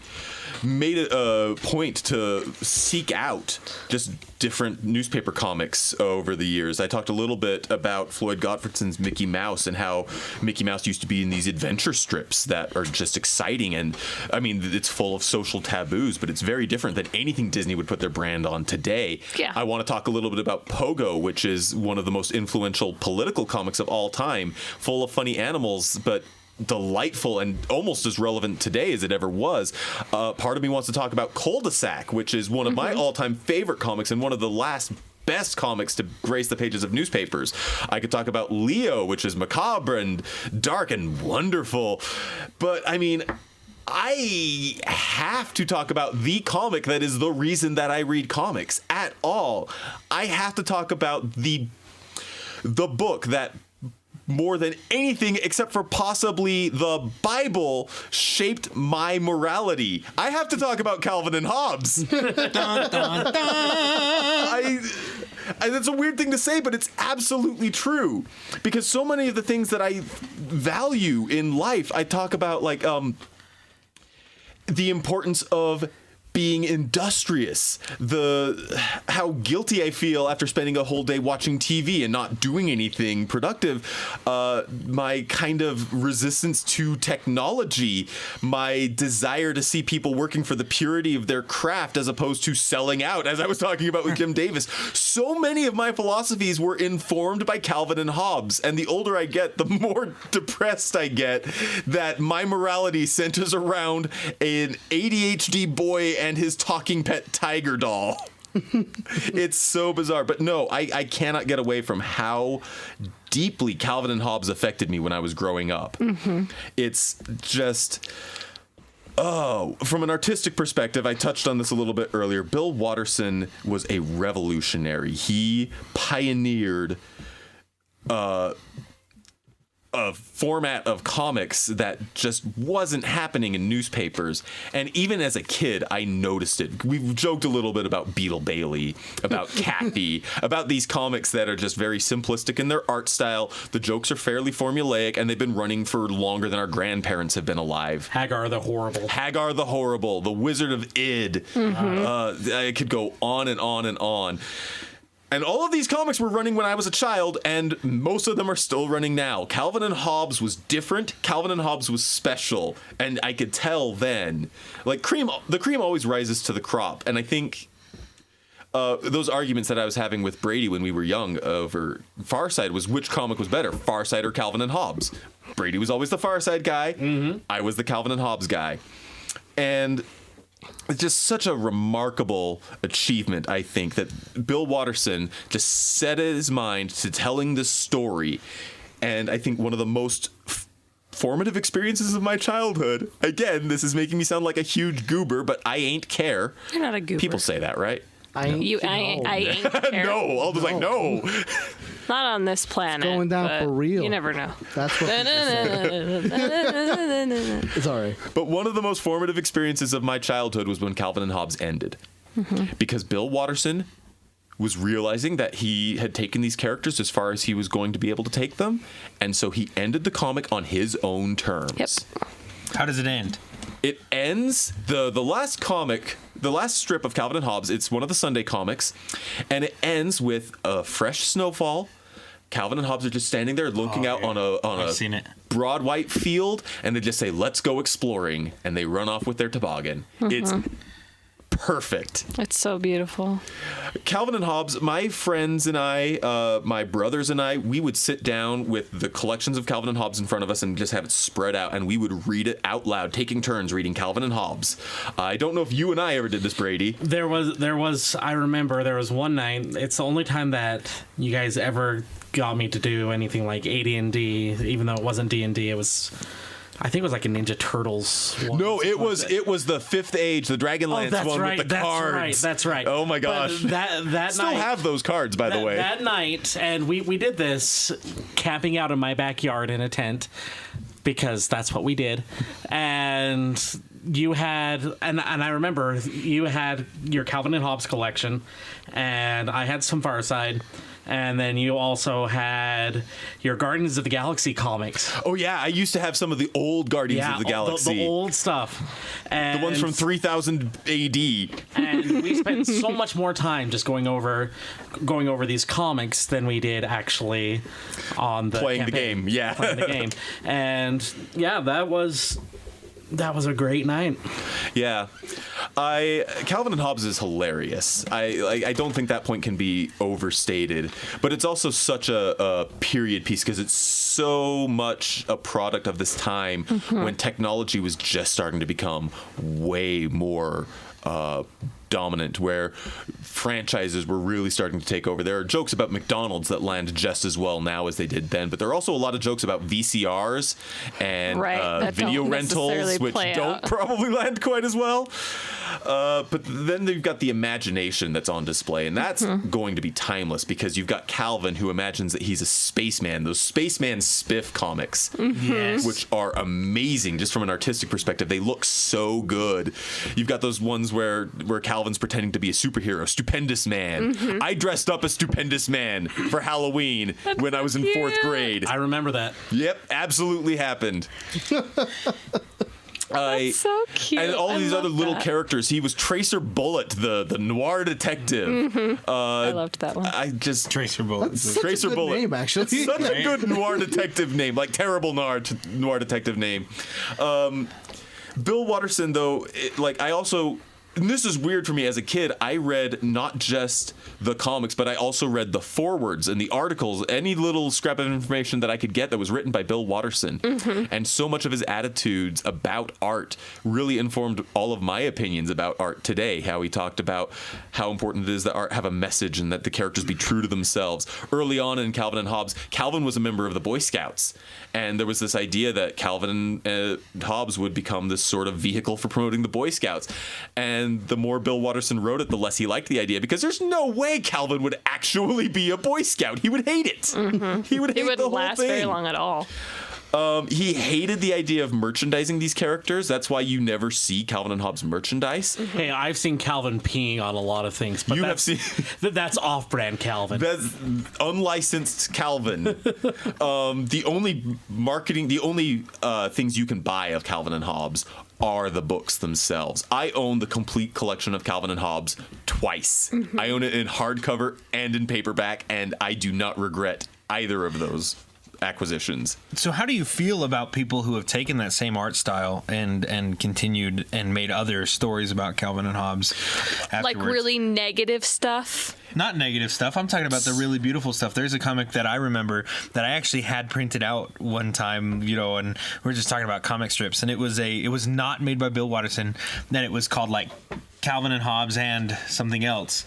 made it a point to seek out just different newspaper comics over the years. I talked a little bit about Floyd Gottfredson's Mickey Mouse and how Mickey Mouse used to be in these adventure strips that are just exciting. And I mean, it's full of social taboos, but it's very different than anything Disney would put their brand on today. Yeah. I want to talk a little bit about Pogo, which is one of the most influential political comics of all time, full of funny animals, but delightful and almost as relevant today as it ever was. Part of me wants to talk about Cul-de-sac, which is one of my all-time favorite comics and one of the last best comics to grace the pages of newspapers. I could talk about Leo, which is macabre and dark and wonderful. But I mean, I have to talk about the comic that is the reason that I read comics at all. I have to talk about the book that more than anything except for possibly the Bible shaped my morality. I have to talk about Calvin and Hobbes. That's a weird thing to say, but it's absolutely true. Because so many of the things that I value in life, I talk about like the importance of being industrious, how guilty I feel after spending a whole day watching TV and not doing anything productive, my kind of resistance to technology, my desire to see people working for the purity of their craft as opposed to selling out, as I was talking about with Jim Davis. So many of my philosophies were informed by Calvin and Hobbes, and the older I get, the more depressed I get that my morality centers around an ADHD boy and his talking pet tiger doll. It's so bizarre. But no, I cannot get away from how deeply Calvin and Hobbes affected me when I was growing up. It's just... from an artistic perspective, I touched on this a little bit earlier. Bill Watterson was a revolutionary. He pioneered a format of comics that just wasn't happening in newspapers. And even as a kid, I noticed it. We've joked a little bit about Beetle Bailey, about Kathy, about these comics that are just very simplistic in their art style. The jokes are fairly formulaic, and they've been running for longer than our grandparents have been alive. Hagar the Horrible, The Wizard of Id. I could go on and on and on. And all of these comics were running when I was a child, and most of them are still running now. Calvin and Hobbes was different. Calvin and Hobbes was special, and I could tell then. Like the cream always rises to the crop, and I think those arguments that I was having with Brady when we were young over Far Side was which comic was better, Far Side or Calvin and Hobbes. Brady was always the Far Side guy. I was the Calvin and Hobbes guy, and it's just such a remarkable achievement, I think, that Bill Watterson just set his mind to telling this story. And I think one of the most formative experiences of my childhood. Again, this is making me sound like a huge goober, but I ain't care. You're not a goober. People say that, right? I ain't care. No, I was like, no. Not on this planet. going down but for real. You never know. That's what it's all right. But one of the most formative experiences of my childhood was when Calvin and Hobbes ended. Because Bill Watterson was realizing that he had taken these characters as far as he was going to be able to take them. And so he ended the comic on his own terms. Yep. How does it end? It ends, the last comic, the last strip of Calvin and Hobbes, it's one of the Sunday comics, and it ends with a fresh snowfall. Calvin and Hobbes are just standing there looking out on I've a seen it. broad white field, and they just say, "Let's go exploring," and they run off with their toboggan. It's perfect. It's so beautiful. Calvin and Hobbes, my friends and I, my brothers and I, we would sit down with the collections of Calvin and Hobbes in front of us and just have it spread out, and we would read it out loud, taking turns reading Calvin and Hobbes. I don't know if you and I ever did this, Brady. There was. I remember there was one night. It's the only time that you guys ever got me to do anything like AD&D, even though it wasn't D&D. It was. I think it was like a Ninja Turtles one. No, it was the Fifth Age, the Dragonlance one with the cards. That's right. Oh my gosh. But that Still night, have those cards, by the way. That night, and we did this camping out in my backyard in a tent because that's what we did. And you had, and I remember you had your Calvin and Hobbes collection, and I had some Far Side. And then you also had your Guardians of the Galaxy comics. Oh yeah, I used to have some of the old Guardians of the Galaxy. The old stuff. And the ones from 3000 AD. And we spent so much more time just going over these comics than we did actually on the Playing campaign. the game, yeah. Playing the game. And yeah, that was a great night. Yeah. Calvin and Hobbes is hilarious. I don't think that point can be overstated, but it's also such a period piece because it's so much a product of this time when technology was just starting to become way more dominant, where franchises were really starting to take over. There are jokes about McDonald's that land just as well now as they did then, but there are also a lot of jokes about VCRs and that video don't rentals, necessarily which play don't out. probably land quite as well. But then you've got the imagination that's on display, and that's going to be timeless because you've got Calvin, who imagines that he's a spaceman. Those Spaceman Spiff comics, Yes. which are amazing just from an artistic perspective. They look so good. You've got those ones where Calvin's pretending to be a superhero, Stupendous Man. I dressed up as Stupendous Man for Halloween when I was in cute. 4th grade. I remember that. Yep, absolutely happened. That's so cute. And all I these other love little that. characters. He was Tracer Bullet, the noir detective. I loved that one. I just Tracer Bullet. Tracer Good Bullet. name, actually. Such a good noir detective name, like terrible noir detective name. Bill Watterson, though, I also. And this is weird for me as a kid. I read not just the comics, but I also read the forewords and the articles, any little scrap of information that I could get that was written by Bill Watterson. And so much of his attitudes about art really informed all of my opinions about art today. How he talked about how important it is that art have a message and that the characters be true to themselves. Early on in Calvin and Hobbes, Calvin was a member of the Boy Scouts. And there was this idea that Calvin and Hobbes would become this sort of vehicle for promoting the Boy Scouts. And the more Bill Watterson wrote it, the less he liked the idea, because there's no way Calvin would actually be a Boy Scout. He would hate it. He would hate It the wouldn't whole last thing. very long at all. He hated the idea of merchandising these characters. That's why you never see Calvin and Hobbes merchandise. Hey, I've seen Calvin peeing on a lot of things, but You have that's, seen- that's off-brand Calvin. That's unlicensed Calvin. The only things you can buy of Calvin and Hobbes are the books themselves. I own the complete collection of Calvin and Hobbes twice. I own it in hardcover and in paperback, and I do not regret either of those acquisitions. So how do you feel about people who have taken that same art style and continued and made other stories about Calvin and Hobbes afterwards? Like really negative stuff. Not negative stuff. I'm talking about the really beautiful stuff. There's a comic that I remember that I actually had printed out one time, and we were just talking about comic strips, and it was not made by Bill Watterson. Then it was called like Calvin and Hobbes and something else.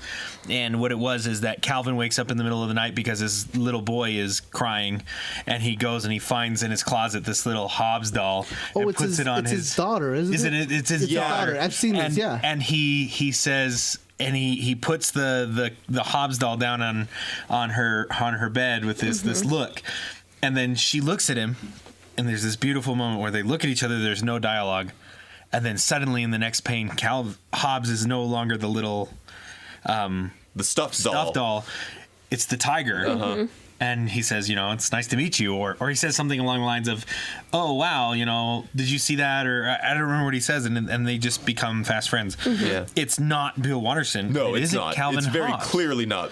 And what it was is that Calvin wakes up in the middle of the night because his little boy is crying, and he goes and he finds in his closet this little Hobbes doll and Oh, it's puts it on his daughter, isn't it? It's his daughter. I've seen this, yeah. And he says, and he puts the Hobbes doll down on her bed with this look, and then she looks at him, and there's this beautiful moment where they look at each other. There's no dialogue, and then suddenly in the next pane, Hobbes is no longer the little The stuffed doll. It's the tiger. And he says, it's nice to meet you. Or he says something along the lines of, oh, wow, did you see that? Or I don't remember what he says. And they just become fast friends. Yeah. It's not Bill Watterson. No, It it's isn't not. Calvin It's very Hobbes. clearly not.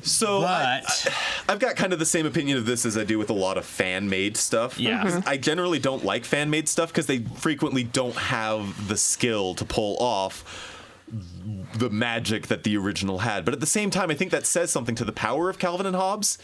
So But I've got kind of the same opinion of this as I do with a lot of fan-made stuff. Yeah. I generally don't like fan-made stuff because they frequently don't have the skill to pull off the magic that the original had. But at the same time, I think that says something to the power of Calvin and Hobbes,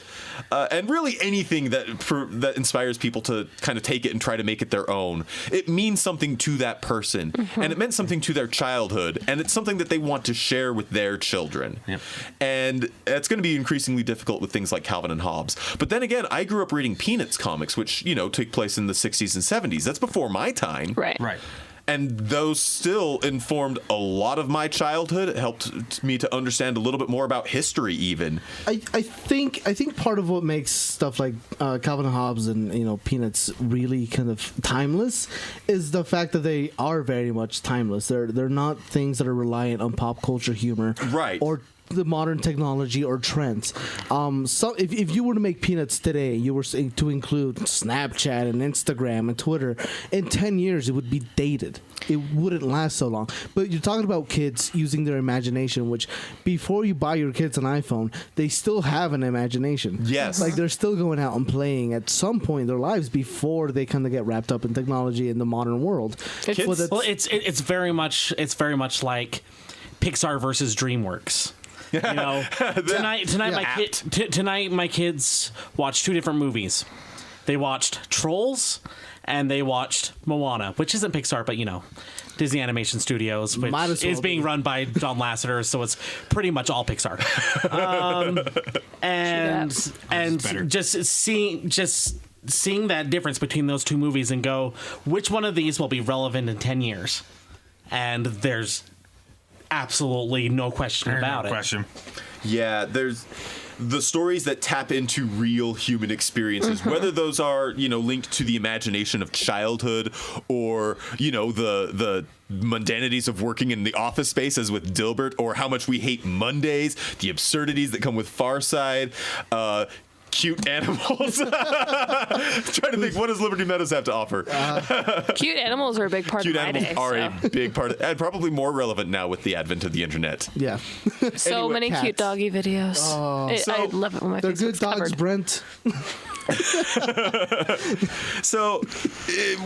and really anything that inspires people to kind of take it and try to make it their own. It means something to that person, and it meant something to their childhood, and it's something that they want to share with their children. Yep. And it's going to be increasingly difficult with things like Calvin and Hobbes. But then again, I grew up reading Peanuts comics, which took place in the 60s and 70s. That's before my time. Right. right. And those still informed a lot of my childhood. It helped me to understand a little bit more about history, even. I think part of what makes stuff like Calvin and Hobbes and Peanuts really kind of timeless is the fact that they are very much timeless. They're not things that are reliant on pop culture humor, Right. Or the modern technology or trends. So if you were to make Peanuts today, you were saying to include Snapchat and Instagram and Twitter, in 10 years it would be dated. It wouldn't last so long. But you're talking about kids using their imagination, which before you buy your kids an iPhone, they still have an imagination. Yes. Like they're still going out and playing at some point in their lives before they kind of get wrapped up in technology in the modern world. It's- Well, that's- Well, it's very much like Pixar versus DreamWorks. You know, tonight my kids watched 2 different movies. They watched Trolls and they watched Moana, which isn't Pixar, but Disney Animation Studios, which Might as well is being be. run by John Lasseter, so it's pretty much all Pixar. And better. just seeing that difference between those 2 movies and go, which one of these will be relevant in 10 years? And there's absolutely no question about it. Question. Yeah, there's the stories that tap into real human experiences, whether those are, linked to the imagination of childhood or, the mundanities of working in the office space as with Dilbert, or how much we hate Mondays, the absurdities that come with Far Side, cute animals. Trying to think, what does Liberty Meadows have to offer? Cute animals are a big part Cute of my animals day. are so. a big part, and probably more relevant now with the advent of the internet. yeah. So Anyway, many cute cats. doggy videos. I love it when my They're good Facebook's dogs, covered. Brent. So,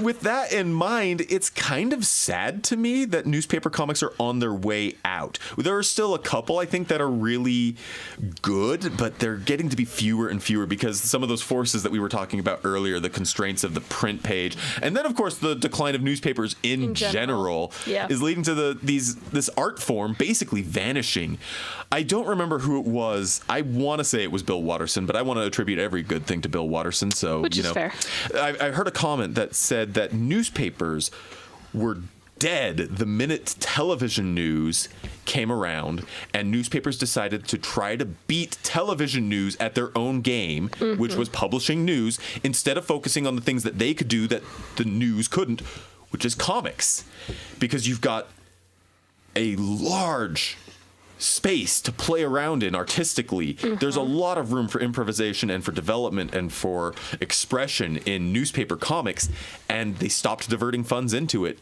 with that in mind, it's kind of sad to me that newspaper comics are on their way out. There are still a couple, I think, that are really good, but they're getting to be fewer and fewer because some of those forces that we were talking about earlier, the constraints of the print page, and then, of course, the decline of newspapers in general, Yeah. is leading to this art form basically vanishing. I don't remember who it was. I want to say it was Bill Watterson, but I want to attribute every good thing to Bill Watterson. So, Which is fair. I heard a comment that said that newspapers were dead the minute television news came around and newspapers decided to try to beat television news at their own game, which was publishing news, instead of focusing on the things that they could do that the news couldn't, which is comics. Because you've got a large space to play around in artistically. There's a lot of room for improvisation and for development and for expression in newspaper comics, and they stopped diverting funds into it,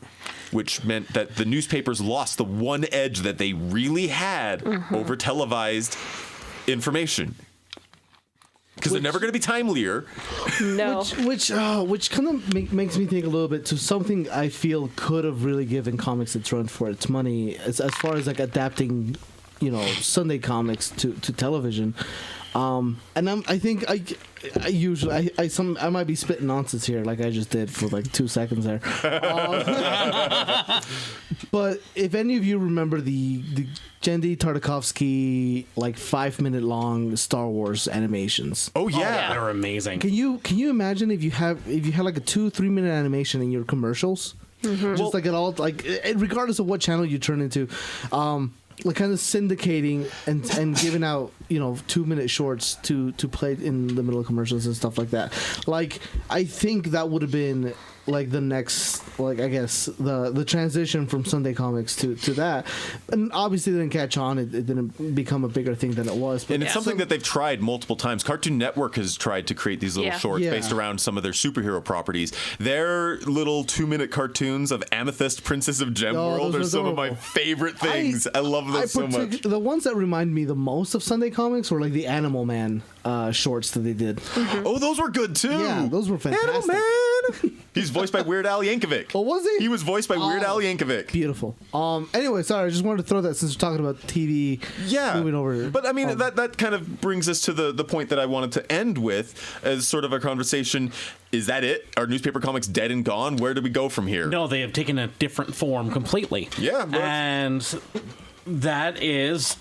which meant that the newspapers lost the one edge that they really had over televised information. Because they're never going to be timelier. No. Which kind of makes me think a little bit to something I feel could have really given comics its run for its money as far as like adapting, Sunday comics to television. And I think I usually I might be spitting nonsense here like I just did for like 2 seconds there. But if any of you remember the Genndy Tartakovsky like 5-minute long Star Wars animations. Oh, yeah. They're amazing. Can you imagine if you had like a 2-3 minute animation in your commercials? Just like it all like regardless of what channel you turn into, like kind of syndicating and giving out 2-minute shorts to play in the middle of commercials and stuff like that. Like I think that would have been like the next, like I guess the transition from Sunday comics to that, and obviously it didn't catch on. It didn't become a bigger thing than it was. But And it's something that they've tried multiple times. Cartoon Network has tried to create these little Yeah. shorts Yeah. based around some of their superhero properties. Their little 2-minute cartoons of Amethyst, Princess of Gem Oh, World, those are are some of my adorable. favorite things. I love those so much. The ones that remind me the most of Sunday comics were like the Animal Man shorts that they did. Oh, those were good too. Yeah, those were fantastic. Animal Man. He's voiced by Weird Al Yankovic. Oh, was he? He was voiced by Weird Oh. Al Yankovic. Beautiful. Anyway, sorry, I just wanted to throw that since we're talking about TV. Yeah, Moving over. But I mean, that kind of brings us to the point that I wanted to end with as sort of a conversation. Is that it? Are newspaper comics dead and gone? Where do we go from here? No, they have taken a different form completely. Yeah, but- and that is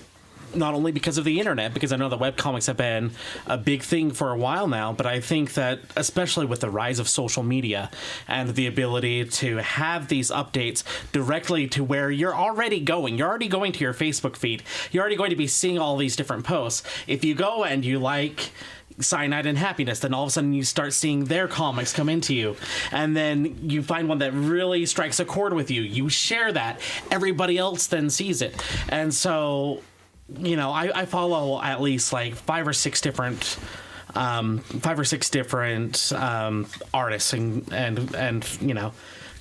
not only because of the internet, because I know that webcomics have been a big thing for a while now, but I think that especially with the rise of social media and the ability to have these updates directly to where you're already going to your Facebook feed, you're already going to be seeing all these different posts. If you go and you like Cyanide and Happiness, then all of a sudden you start seeing their comics come into you, and then you find one that really strikes a chord with you, you share that, everybody else then sees it, and so I follow at least like five or six different artists and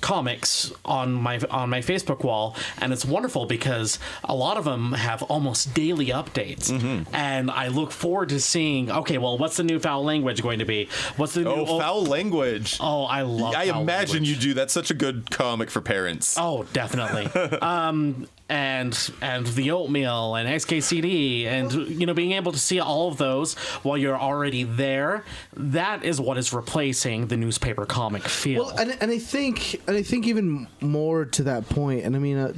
comics on my Facebook wall, and it's wonderful because a lot of them have almost daily updates, and I look forward to seeing. Okay, well, what's the new foul language going to be? What's the new foul language? Oh, I love. I imagine language. you do. That's such a good comic for parents. Oh, definitely. And the oatmeal and XKCD and being able to see all of those while you're already there, that is what is replacing the newspaper comic feel. Well, and I think even more to that point, and I mean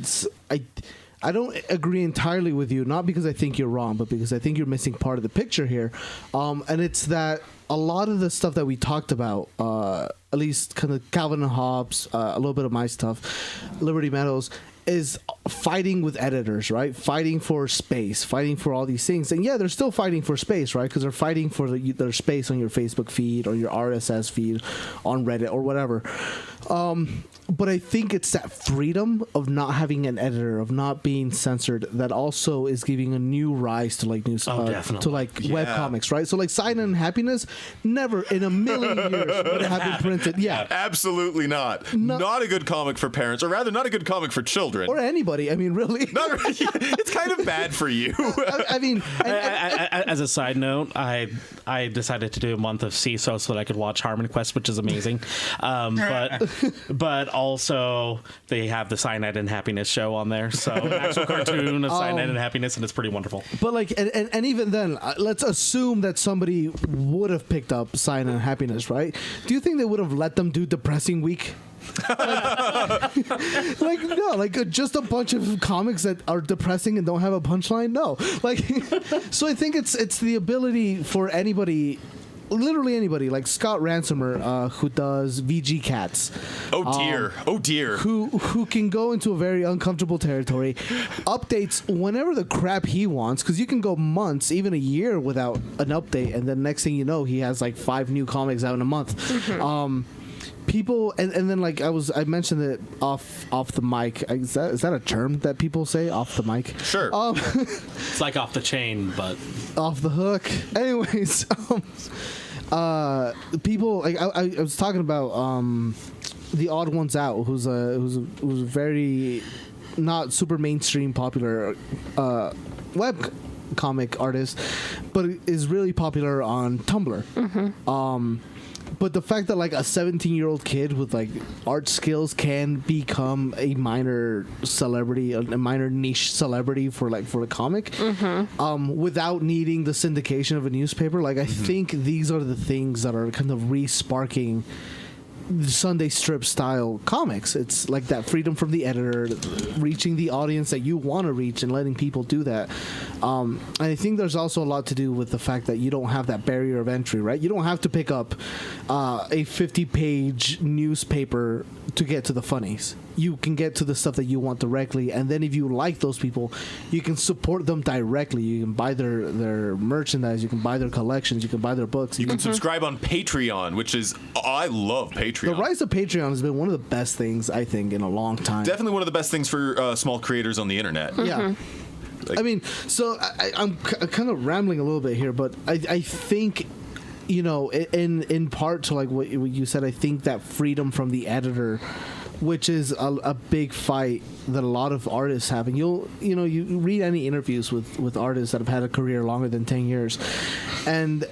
I don't agree entirely with you, not because I think you're wrong, but because I think you're missing part of the picture here. And it's that a lot of the stuff that we talked about, at least kind of Calvin and Hobbes, a little bit of my stuff, Liberty Meadows, is fighting with editors, right? Fighting for space, fighting for all these things. And yeah, they're still fighting for space, right? Because they're fighting for their space on your Facebook feed or your RSS feed on Reddit or whatever. But I think it's that freedom of not having an editor, of not being censored, that also is giving a new rise to like news, to like web comics, right? So like Sign and Happiness, never in a million years would have been printed. Yeah, absolutely not. Not a good comic for parents, or rather, not a good comic for children or anybody. I mean, really, it's kind of bad for you. I mean, as a side note, I decided to do a month of CISO so that I could watch Harmon Quest, which is amazing. But also they have the Cyanide and Happiness show on there, so an actual cartoon of Cyanide and Happiness, and it's pretty wonderful. But like, and even then, let's assume that somebody would have picked up Cyanide and Happiness, right? Do you think they would have let them do Depressing Week? Just a bunch of comics that are depressing and don't have a punchline. No, so I think it's the ability for anybody, literally anybody, like Scott Ransomer, who does VG Cats. Oh dear. Who can go into a very uncomfortable territory, updates whenever the crap he wants, because you can go months, even a year without an update, and then next thing you know, he has like 5 new comics out in a month. People and then like I mentioned it off the mic. Is that a term that people say, off the mic? Sure. It's like off the chain, but off the hook. Anyways, people like I was talking about the Odd Ones Out, who's a very not super mainstream popular web comic artist, but is really popular on Tumblr. But the fact that like a 17-year-old kid with like art skills can become a minor celebrity, a minor niche celebrity for the comic, without needing the syndication of a newspaper, like I think these are the things that are kind of re-sparking Sunday strip style comics. It's like that freedom from the editor, reaching the audience that you want to reach and letting people do that. And I think there's also a lot to do with the fact that you don't have that barrier of entry, right? You don't have to pick up a 50-page newspaper to get to the funnies. You can get to the stuff that you want directly, and then if you like those people, you can support them directly. You can buy their merchandise, you can buy their collections, you can buy their books. You can subscribe on Patreon, which is, I love Patreon. The rise of Patreon has been one of the best things, I think, in a long time. Definitely one of the best things for small creators on the internet. Yeah. I mean, so I'm kind of rambling a little bit here, but I think, in part to like what you said, I think that freedom from the editor, which is a big fight that a lot of artists have, and you read any interviews with artists that have had a career longer than 10 years, and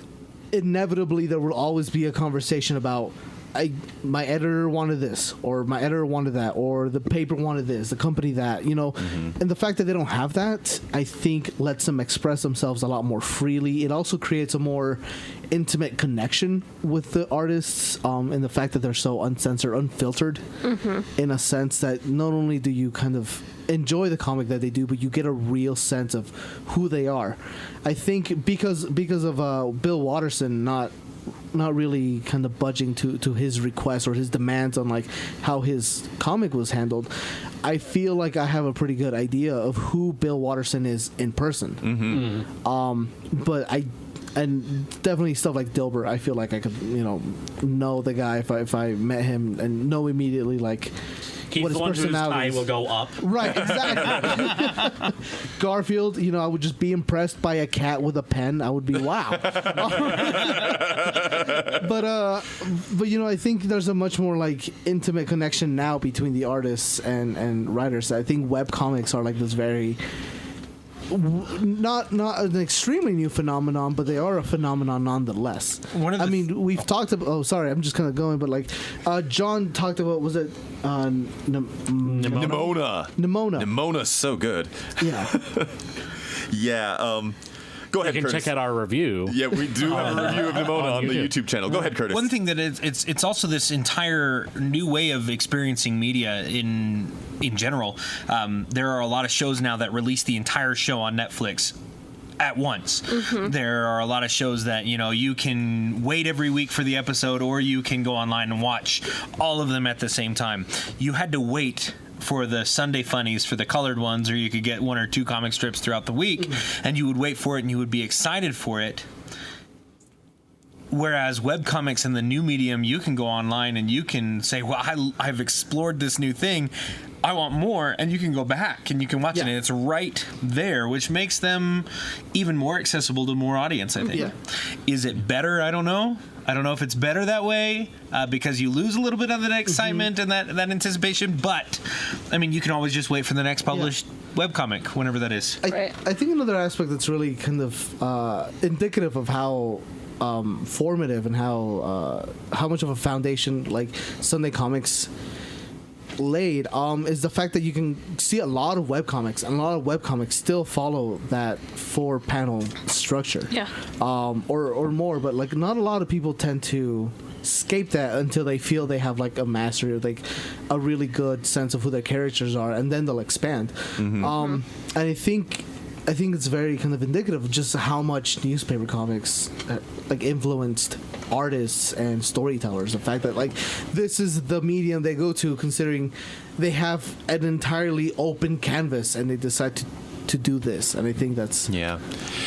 inevitably there will always be a conversation about my editor wanted this, or my editor wanted that, or the paper wanted this, the company that, and the fact that they don't have that, I think lets them express themselves a lot more freely. It also creates a more intimate connection with the artists, in the fact that they're so uncensored, unfiltered, in a sense that not only do you kind of enjoy the comic that they do, but you get a real sense of who they are. I think because of Bill Watterson not really kind of budging to his requests or his demands on like how his comic was handled, I feel like I have a pretty good idea of who Bill Watterson is in person. But and definitely stuff like Dilbert, I feel like I could know the guy if I met him and know immediately like He's what his the one whose tie personality is. will go up. Right, exactly. Garfield, I would just be impressed by a cat with a pen. I would be wow. but I think there's a much more like intimate connection now between the artists and writers. I think webcomics are like this very not an extremely new phenomenon, but they are a phenomenon nonetheless. We've talked about. Oh, sorry, I'm just kind of going, but like, John talked about. Was it Nimona. Nimona's so good. Yeah. Yeah. Go ahead, You can Curtis. check out our review. Yeah, we do have a review of Nimona on the YouTube channel. Go ahead, Curtis. One thing that it's also this entire new way of experiencing media in general. There are a lot of shows now that release the entire show on Netflix at once. There are a lot of shows that you can wait every week for the episode, or you can go online and watch all of them at the same time. You had to wait for the Sunday funnies, for the colored ones, or you could get 1 or 2 comic strips throughout the week, and you would wait for it and you would be excited for it. Whereas webcomics in the new medium, you can go online and you can say, well, I've explored this new thing, I want more, and you can go back and you can watch it, and it's right there, which makes them even more accessible to more audience, I think. Yeah. Is it better? I don't know. I don't know if it's better that way because you lose a little bit of that excitement and that anticipation, but you can always just wait for the next published webcomic, whenever that is. I think another aspect that's really kind of indicative of how formative and how much of a foundation like Sunday Comics laid is the fact that you can see a lot of webcomics, and a lot of webcomics still follow that 4-panel structure. Yeah. Or more, but like not a lot of people tend to escape that until they feel they have like a mastery or like a really good sense of who their characters are, and then they'll expand. And I think it's very kind of indicative of just how much newspaper comics like influenced artists and storytellers. The fact that like this is the medium they go to, considering they have an entirely open canvas and they decide to do this. And I think that's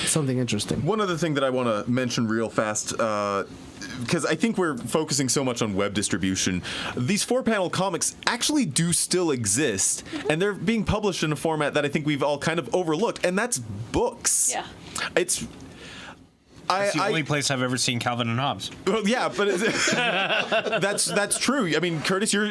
something interesting. One other thing that I want to mention real fast, because I think we're focusing so much on web distribution. These 4-panel comics actually do still exist, and they're being published in a format that I think we've all kind of overlooked, and that's books. Yeah. It's... It's the only place I've ever seen Calvin and Hobbes. Well, yeah, but that's true. I mean, Curtis, you're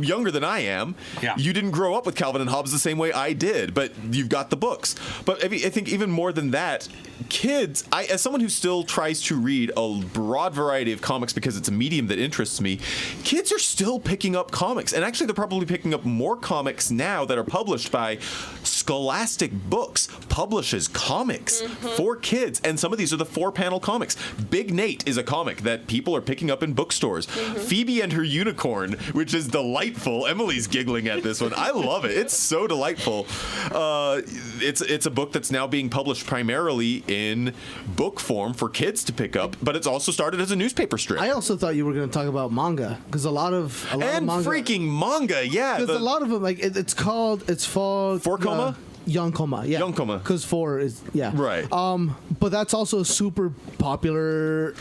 younger than I am. Yeah. You didn't grow up with Calvin and Hobbes the same way I did, but you've got the books. But I think even more than that, kids, as someone who still tries to read a broad variety of comics because it's a medium that interests me, kids are still picking up comics. And actually, they're probably picking up more comics now that are published by Scholastic Books, publishes comics for kids. And some of these are the 4-panel comics. Big Nate is a comic that people are picking up in bookstores. Phoebe and Her Unicorn, which is delightful. Emily's giggling at this one. I love it. It's so delightful. It's a book that's now being published primarily in book form for kids to pick up, but it's also started as a newspaper strip. I also thought you were going to talk about manga, because a lot of manga, freaking manga, yeah. Because a lot of them, like it's called 4-koma? Yonkoma, yeah. Yonkoma. Because 4 is, yeah. Right. But that's also a super popular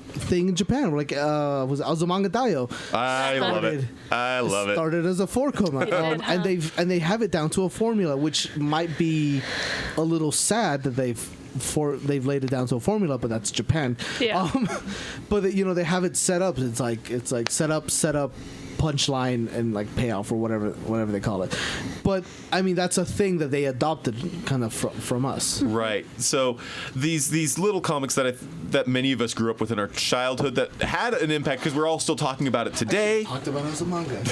thing in Japan. Like, was Azumanga Daioh. I love it. I love it. Started as a 4-koma. did, huh? And they have it down to a formula, which might be a little sad that they've laid it down to a formula, but that's Japan. Yeah. But they have it set up. It's like set up, punchline, and like payoff, or whatever they call it. But I mean, that's a thing that they adopted kind of from us. Right. So these little comics that many of us grew up with in our childhood that had an impact, because we're all still talking about it today. Talked about it as a manga.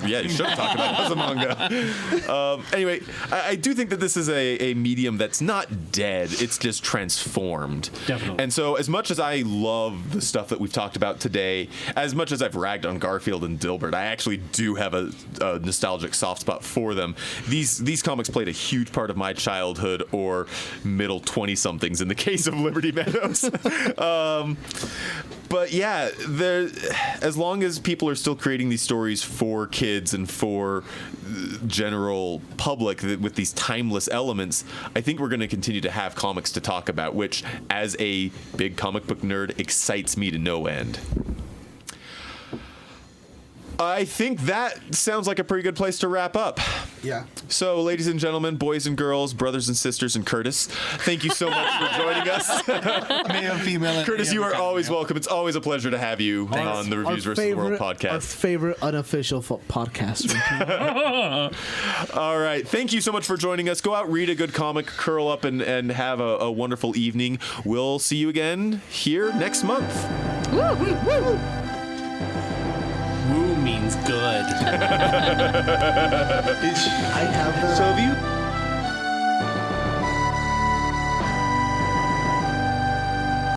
Yeah, you should have talked about it as a manga. Anyway, I do think that this is a medium that's not dead. It's just transformed. Definitely. And so as much as I love the stuff that we've talked about today, as much as I've ragged on Garfield and Dilbert, I actually do have a nostalgic soft spot for them. These comics played a huge part of my childhood, or middle 20-somethings in the case of Liberty Meadows. But yeah, as long as people are still creating these stories for kids and for general public with these timeless elements, I think we're going to continue to have comics to talk about, which, as a big comic book nerd, excites me to no end. I think that sounds like a pretty good place to wrap up. Yeah. So, ladies and gentlemen, boys and girls, brothers and sisters, and Curtis, thank you so much for joining us. Male, female, Curtis, you are always welcome. It's always a pleasure to have you on the Reviews versus the World Our podcast. favorite unofficial podcast. All right. Thank you so much for joining us. Go out, read a good comic, curl up, and have a wonderful evening. We'll see you again here next month. Woo means good. I have the.